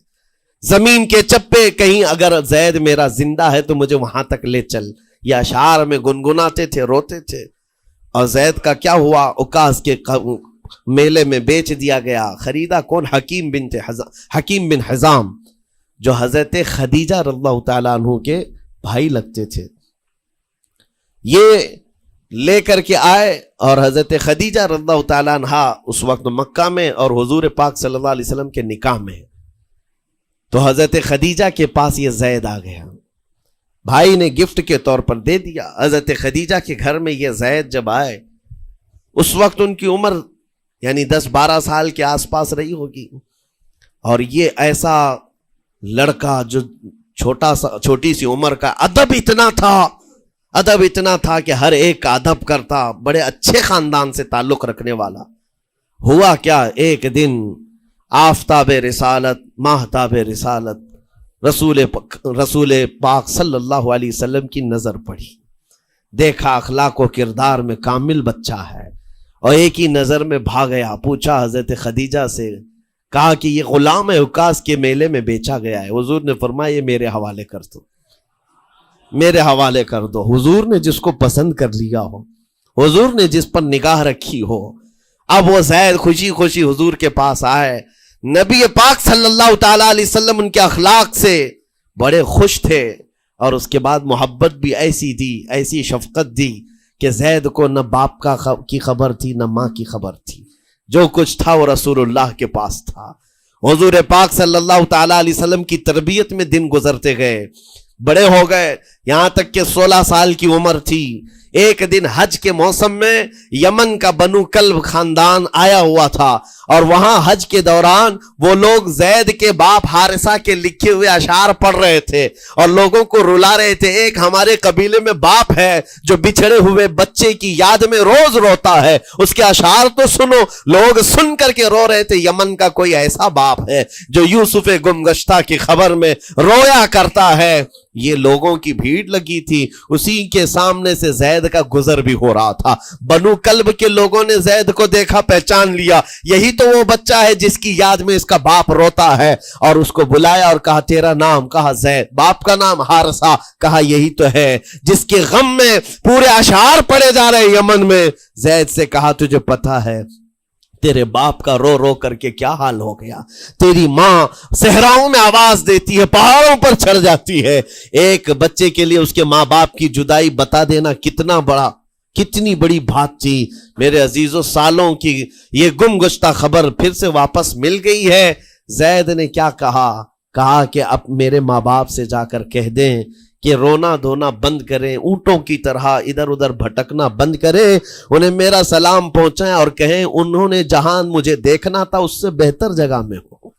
जमीन के चप्पे कहीं अगर जैद मेरा जिंदा है तो मुझे वहां तक ले चल। ये अशार में गुनगुनाते थे, रोते थे। और जैद का क्या हुआ, उकास के मेले में बेच दिया गया। खरीदा कौन, हकीम बिन हिजाम, जो हजरत खदीजा रज़ियल्लाहु ताला अन्हु के भाई लगते थे। ये लेकर के आए और हजरत खदीजा रज़ियल्लाहु ताला अन्हा उस वक्त मक्का में और हुजूर पाक सल्लल्लाहु अलैहि वसल्लम के निकाह में। तो हजरत खदीजा के पास ये जैद आ गया, भाई ने गिफ्ट के तौर पर दे दिया। हजरत खदीजा के घर में ये जैद जब आए, उस वक्त उनकी उम्र यानी 10-12 साल के आसपास रही होगी। और ये ऐसा लड़का जो छोटी सी उम्र का, अदब इतना था कि हर एक का अदब करता, बड़े अच्छे खानदान से ताल्लुक रखने वाला। हुआ क्या, एक दिन आफताब रिसालत, माहताब रिसालत रसूल पाक सल्लल्लाहु अलैहि वसल्लम की नजर पड़ी। देखा अखलाक व किरदार में कामिल बच्चा है, और एक ही नजर में भाग गया। पूछा हजरत खदीजा से, कहा कि ये गुलाम है, उकास के मेले में बेचा गया है। हुजूर ने फरमाया ये मेरे हवाले कर दो, मेरे हवाले कर दो। हुजूर ने जिसको पसंद कर लिया हो, हुजूर ने जिस पर निगाह रखी हो। अब वो जैद खुशी खुशी हुजूर के पास आए। नबी पाक सल्लल्लाहु ताला अलैहि वसल्लम उनके अखलाक से बड़े खुश थे, और उसके बाद मोहब्बत भी ऐसी दी, ऐसी शफकत दी कि जैद को न बाप की खबर थी, न माँ की खबर थी। जो कुछ था वो रसूलुल्लाह के पास था। हुजूर पाक सल्लल्लाहु ताला अलैहि वसल्लम की तरबियत में दिन गुजरते गए, बड़े हो गए, यहां तक कि 16 साल की उम्र थी। एक दिन हज के मौसम में यमन का बनु कल्ब खानदान आया हुआ था, और वहां हज के दौरान वो लोग जैद के बाप हारिसा के लिखे हुए अशार पढ़ रहे थे और लोगों को रुला रहे थे। एक हमारे कबीले में बाप है जो बिछड़े हुए बच्चे की याद में रोज रोता है, उसके अशार तो सुनो। लोग सुन करके रो रहे थे, यमन का कोई ऐसा बाप है जो यूसुफ गुमगश्ता की खबर में रोया करता है। ये लोगों की भीड़ लगी थी, उसी के सामने से जैद का गुजर भी हो रहा था। बनु कल्ब के लोगों ने जैद को देखा, पहचान लिया, यही तो वो बच्चा है जिसकी याद में इसका बाप रोता है। और उसको बुलाया और कहा तेरा नाम, कहा जैद। बाप का नाम हारिसा, कहा यही तो है जिसके गम में पूरे अशार पड़े जा रहे यमन में। जैद से कहा तुझे पता है तेरे बाप का रो रो करके क्या हाल हो गया। तेरी मां सहराओं में आवाज देती है, पहाड़ों पर चढ़ जाती है। एक बच्चे के लिए उसके मां बाप की जुदाई बता देना कितनी बड़ी बात थी। मेरे अजीजों, सालों की ये गुमगुश्ता खबर फिर से वापस मिल गई है। जैद ने क्या कहा कि अब मेरे माँ बाप से जाकर कह दें कि रोना धोना बंद करें, ऊंटों की तरह इधर उधर भटकना बंद करें, उन्हें मेरा सलाम पहुंचाएं और कहें उन्होंने जहां मुझे देखना था उससे बेहतर जगह में हो,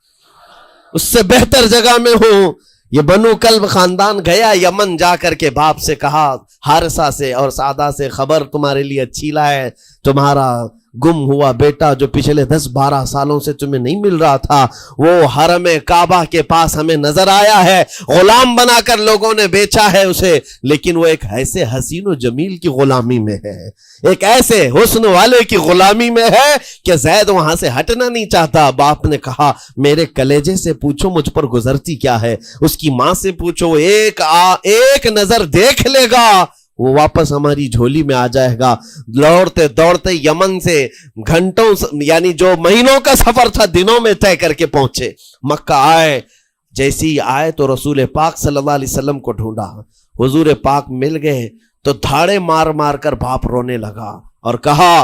उससे बेहतर जगह में हो। ये बनु कल्ब खानदान गया यमन, जाकर के बाप से कहा, हारिसा से और सादा से, खबर तुम्हारे लिए अच्छी लाए, तुम्हारा गुम हुआ बेटा जो पिछले 10-12 सालों से तुम्हें नहीं मिल रहा था, वो हरम काबा के पास हमें नजर आया है, गुलाम बनाकर लोगों ने बेचा है उसे, लेकिन वो एक ऐसे हसीन और जमील की गुलामी में है, एक ऐसे हुस्न वाले की गुलामी में है कि जैद वहां से हटना नहीं चाहता। बाप ने कहा, मेरे कलेजे से पूछो मुझ पर गुजरती क्या है, उसकी मां से पूछो, एक नजर देख लेगा, वो वापस हमारी झोली में आ जाएगा। दौड़ते दौड़ते यमन से घंटों यानी जो महीनों का सफर था दिनों में तय करके पहुंचे, मक्का आए। जैसे ही आए तो रसूल पाक सल्लल्लाहु अलैहि वसल्लम को ढूंढा, हुजूर पाक मिल गए तो धाड़े मार मार कर बाप रोने लगा और कहा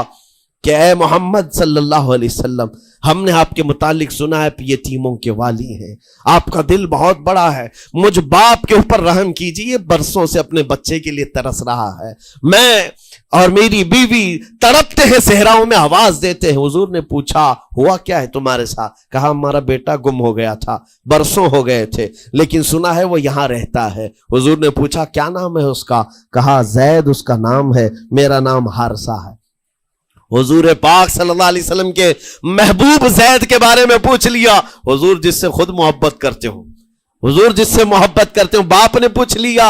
कि ऐ मोहम्मद सल्लल्लाहु अलैहि वसल्लम, हमने आपके मुतालिक सुना है यतीमों के वाली हैं, आपका दिल बहुत बड़ा है, मुझ बाप के ऊपर रहम कीजिए, बरसों से अपने बच्चे के लिए तरस रहा है, मैं और मेरी बीवी तड़पते हैं, सहराओं में आवाज देते हैं। हुजूर ने पूछा, हुआ क्या है तुम्हारे साथ? कहा, हमारा बेटा गुम हो गया था, बरसों हो गए थे, लेकिन सुना है वो यहां रहता है। हुजूर ने पूछा, क्या नाम है उसका? कहा, जैद उसका नाम है, मेरा नाम हारिसा है। हुजूर पाक सल्लल्लाहु अलैहि वसल्लम के महबूब जैद के बारे में पूछ लिया। हुजूर जिससे खुद मोहब्बत करते हो, हुजूर जिससे मोहब्बत करते हो, बाप ने पूछ लिया।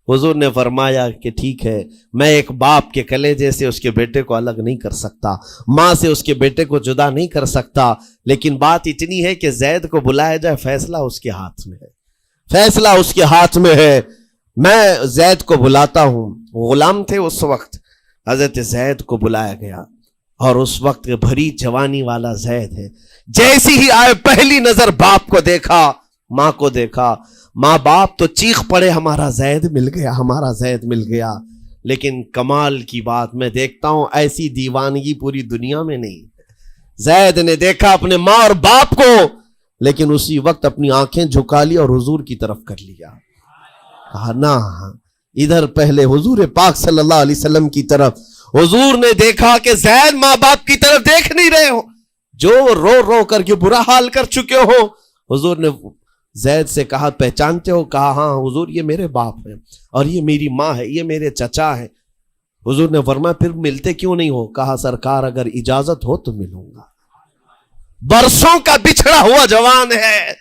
हुजूर ने फरमाया कि ठीक है, मैं एक बाप के कलेजे से उसके बेटे को अलग नहीं कर सकता, मां से उसके बेटे को जुदा नहीं कर सकता, लेकिन बात इतनी है कि जैद को बुलाया जाए, फैसला उसके हाथ में है, फैसला उसके हाथ में है। मैं जैद को बुलाता हूं। गुलाम थे उस वक्त, हजरत जैद को बुलाया गया और उस वक्त भरी जवानी वाला जैद है। जैसे ही आए पहली नजर बाप को देखा, मां को देखा, मां बाप तो चीख पड़े, हमारा जैद मिल गया, हमारा जैद मिल गया। लेकिन कमाल की बात मैं देखता हूं, ऐसी दीवानगी पूरी दुनिया में नहीं। जैद ने देखा अपने मां और बाप को, लेकिन उसी वक्त अपनी आंखें झुका ली और हुजूर की तरफ कर लिया। कहा, ना, इधर पहले हुजूर पाक सल्लल्लाहु अलैहि वसल्लम की तरफ। हुजूर ने देखा कि जैद मां बाप की तरफ देख नहीं रहे हो, जो रो रो करके बुरा हाल कर चुके हो। हुजूर ने जैद से कहा, पहचानते हो? कहा, हाँ हुजूर, ये मेरे बाप हैं और ये मेरी मां है, ये मेरे चचा है। हुजूर ने फरमाया, फिर मिलते क्यों नहीं हो? कहा, सरकार अगर इजाजत हो तो मिलूंगा, बरसों का बिछड़ा हुआ जवान है,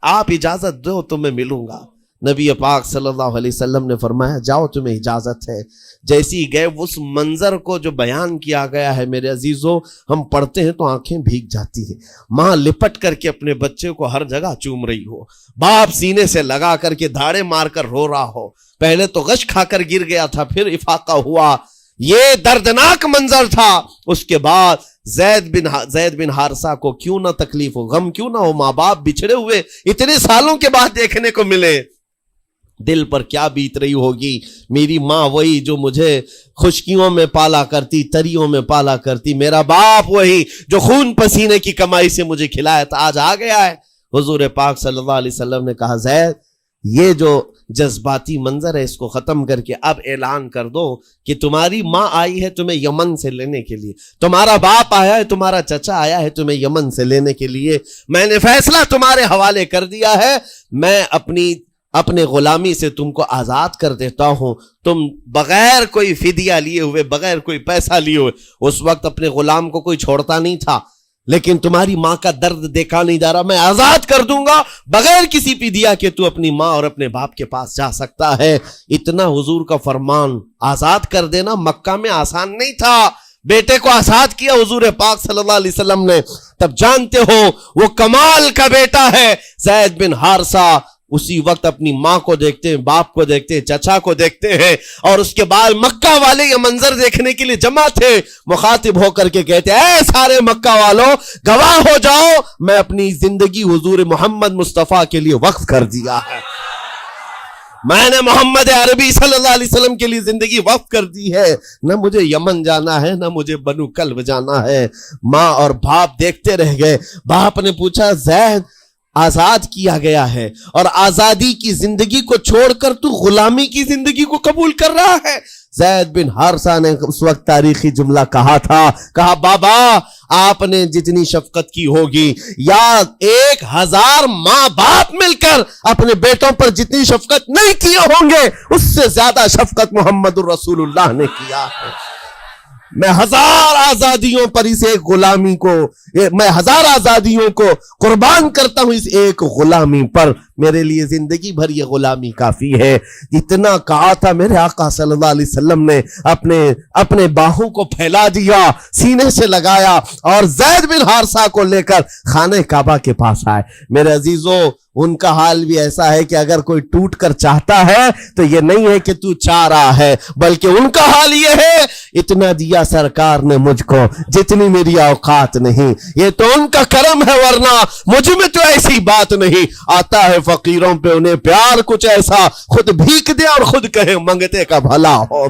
आप इजाजत दो तो मैं मिलूंगा। नबी पाक सल्लल्लाहु अलैहि वसल्लम ने फरमाया, जाओ तुम्हें इजाजत है। जैसे ही गए, उस मंजर को जो बयान किया गया है मेरे अजीजों, हम पढ़ते हैं तो आंखें भीग जाती हैं। मां लिपट करके अपने बच्चे को हर जगह चूम रही हो, बाप सीने से लगा करके धाड़े मारकर रो रहा हो, पहले तो गश खाकर गिर गया था, फिर इफाका हुआ, ये दर्दनाक मंजर था। उसके बाद जैद बिन हारिसा को क्यों ना तकलीफ हो, गम क्यों ना हो, माँ बाप बिछड़े हुए इतने सालों के बाद देखने को मिले, दिल पर क्या बीत रही होगी। मेरी माँ वही जो मुझे खुशकियों में पाला करती, तरियों में पाला करती, मेरा बाप वही जो खून पसीने की कमाई से मुझे खिलाया था, आज आ गया है। हुजूर पाक सल्लल्लाहु अलैहि वसल्लम ने कहा, जैद, ये जो जज्बाती मंजर है इसको खत्म करके अब ऐलान कर दो कि तुम्हारी माँ आई है तुम्हें यमन से लेने के लिए, तुम्हारा बाप आया है, तुम्हारा चचा आया है तुम्हें यमन से लेने के लिए, मैंने फैसला तुम्हारे हवाले कर दिया है, मैं अपने गुलामी से तुमको आजाद कर देता हूं, तुम बगैर कोई फिदिया लिए हुए, बगैर कोई पैसा लिए हुए, उस वक्त अपने गुलाम को कोई छोड़ता नहीं था, लेकिन तुम्हारी मां का दर्द देखा नहीं जा रहा, मैं आजाद कर दूंगा बगैर किसी फिदिया के, तू अपनी मां और अपने बाप के पास जा सकता है। इतना हुजूर का फरमान, आजाद कर देना मक्का में आसान नहीं था। बेटे को आजाद किया हुजूर पाक सल्लल्लाहु अलैहि वसल्लम ने, तब जानते हो वो कमाल का बेटा है जैद बिन हारिसा। उसी वक्त अपनी मां को देखते हैं, बाप को देखते हैं, चचा को देखते हैं, और उसके बाद मक्का वाले ये मंजर देखने के लिए जमा थे। मुखातिब होकर के कहते हैं, ऐ सारे मक्का वालों, गवाह हो जाओ, मैं अपनी जिंदगी हुजूर मोहम्मद मुस्तफा के लिए वक्फ कर दिया है, मैंने मोहम्मद अरबी सल्लल्लाहु अलैहि वसल्लम के लिए जिंदगी वक्फ कर दी है। न मुझे यमन जाना है, न मुझे बनु कल्ब जाना है। मां और बाप देखते रह गए। बाप ने पूछा, जैद आजाद किया गया है और आजादी की जिंदगी को छोड़कर तू गुलामी की जिंदगी को कबूल कर रहा है। ज़ैद बिन हारिसा ने उस वक्त तारीखी जुमला कहा था, कहा बाबा आपने जितनी शफकत की होगी या 1000 माँ बाप मिलकर अपने बेटों पर जितनी शफकत नहीं किए होंगे उससे ज्यादा शफकत मोहम्मदुर रसूलुल्लाह ने किया है। मैं 1000 आजादियों पर इस एक गुलामी को, मैं 1000 आजादियों को कुर्बान करता हूं इस एक गुलामी पर। मेरे लिए जिंदगी भर ये गुलामी काफी है। इतना कहा था मेरे आका सल्लल्लाहु अलैहि वसल्लम ने अपने बाहों को फैला दिया, सीने से लगाया और ज़ैद बिन हारिसा को लेकर खाने काबा के पास आए। मेरे अजीजों उनका हाल भी ऐसा है कि अगर कोई टूट कर चाहता है तो ये नहीं है कि तू चाह रहा है, बल्कि उनका हाल ये है इतना दिया सरकार ने मुझको जितनी मेरी औकात नहीं। ये तो उनका करम है, वरना मुझ में तो ऐसी बात नहीं। आता है फकीरों पे उन्हें प्यार कुछ ऐसा, खुद भीख दे और खुद कहे मंगते का भला हो।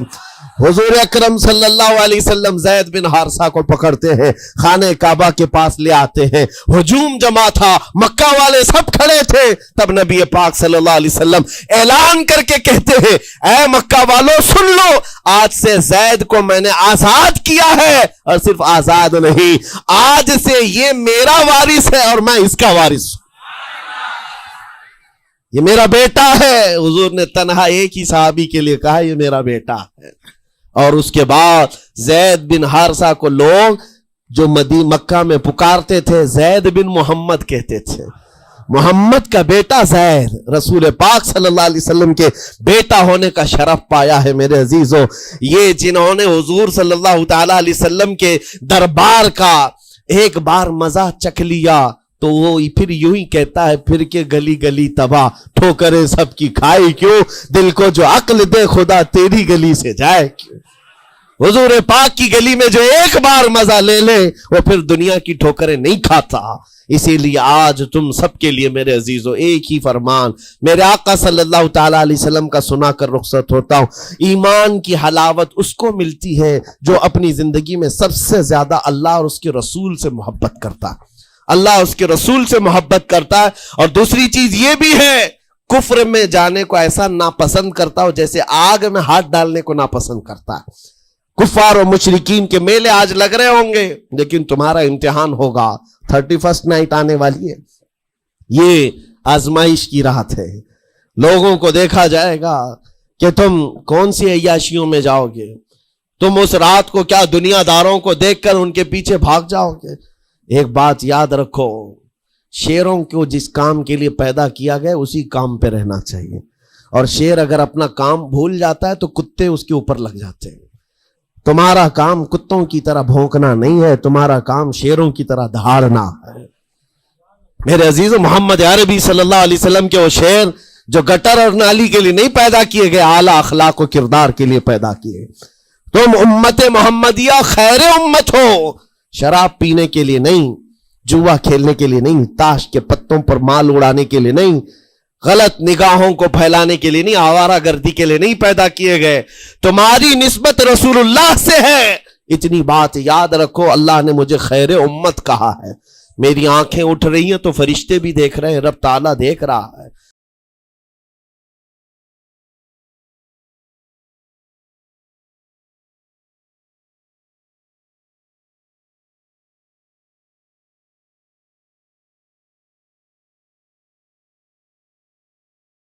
हुजूर अकरम सल्लल्लाहु अलैहि वसल्लम ज़ैद बिन हारिसा को पकड़ते हैं, खाने काबा के पास ले आते हैं। हुजूम जमा था, मक्का वाले सब खड़े थे। तब नबी पाक सल्लल्लाहु अलैहि वसल्लम ऐलान करके कहते हैं, ऐ मक्का वालों सुन लो, आज से ज़ैद को मैंने आजाद किया है और सिर्फ आजाद नहीं, आज से ये मेरा वारिस है और मैं इसका वारिस हूं। ये मेरा बेटा है। हुजूर ने तन्हा एक ही सहाबी के लिए कहा ये मेरा बेटा है। और उसके बाद ज़ैद बिन हारिसा को लोग जो मक्का में पुकारते थे ज़ैद बिन मोहम्मद कहते थे। मोहम्मद का बेटा ज़ैद रसूल पाक सल्लल्लाहु अलैहि वसल्लम के बेटा होने का शरफ पाया है। मेरे अजीजों ये जिन्होंने हुजूर सल्लल्लाहु ताला अलैहि वसल्लम के दरबार का एक बार मजा चख लिया तो वो फिर यूं ही कहता है फिर के गली गली तबाह, ठोकरें सबकी खाई क्यों, दिल को जो अक्ल दे खुदा तेरी गली से जाए क्यों। हुजूर पाक की गली में जो एक बार मजा ले ले वो फिर दुनिया की ठोकरें नहीं खाता। इसीलिए आज तुम सबके लिए मेरे अजीजों एक ही फरमान मेरे आका सल्लल्लाहु ताला अलैहि वसल्लम का सुनाकर रुखसत होता हूं। ईमान की हलावत उसको मिलती है जो अपनी जिंदगी में सबसे ज्यादा अल्लाह और उसके रसूल से मोहब्बत करता है, अल्लाह उसके रसूल से मोहब्बत करता है। और दूसरी चीज ये भी है कुफ्र में जाने को ऐसा नापसंद करता हो जैसे आग में हाथ डालने को नापसंद करता है। कुफार और मुशरिकीन के मेले आज लग रहे होंगे लेकिन तुम्हारा इम्तिहान होगा। 31st नाइट आने वाली है, ये आजमाइश की रात है। लोगों को देखा जाएगा कि तुम कौन सी अय्याशियों में जाओगे। तुम उस रात को क्या दुनियादारों को देखकर उनके पीछे भाग जाओगे। एक बात याद रखो, शेरों को जिस काम के लिए पैदा किया गया उसी काम पे रहना चाहिए। और शेर अगर अपना काम भूल जाता है तो कुत्ते उसके ऊपर लग जाते हैं। तुम्हारा काम कुत्तों की तरह भौंकना नहीं है, तुम्हारा काम शेरों की तरह दहाड़ना है। मेरे अजीज मोहम्मद अरबी सल्लल्लाहु अलैहि वसल्लम के वो शेर जो गटर और नाली के लिए नहीं पैदा किए गए, आला अखलाक और किरदार के लिए पैदा किए। तुम उम्मत मोहम्मदिया खैर उम्मत हो, शराब पीने के लिए नहीं, जुआ खेलने के लिए नहीं, ताश के पत्तों पर माल उड़ाने के लिए नहीं, गलत निगाहों को फैलाने के लिए नहीं, आवारागर्दी के लिए नहीं पैदा किए गए। तुम्हारी निस्बत रसूलुल्लाह से है। इतनी बात याद रखो, अल्लाह ने मुझे खैर उम्मत कहा है। मेरी आंखें उठ रही हैं तो फरिश्ते भी देख रहे हैं, रब ताला देख रहा है।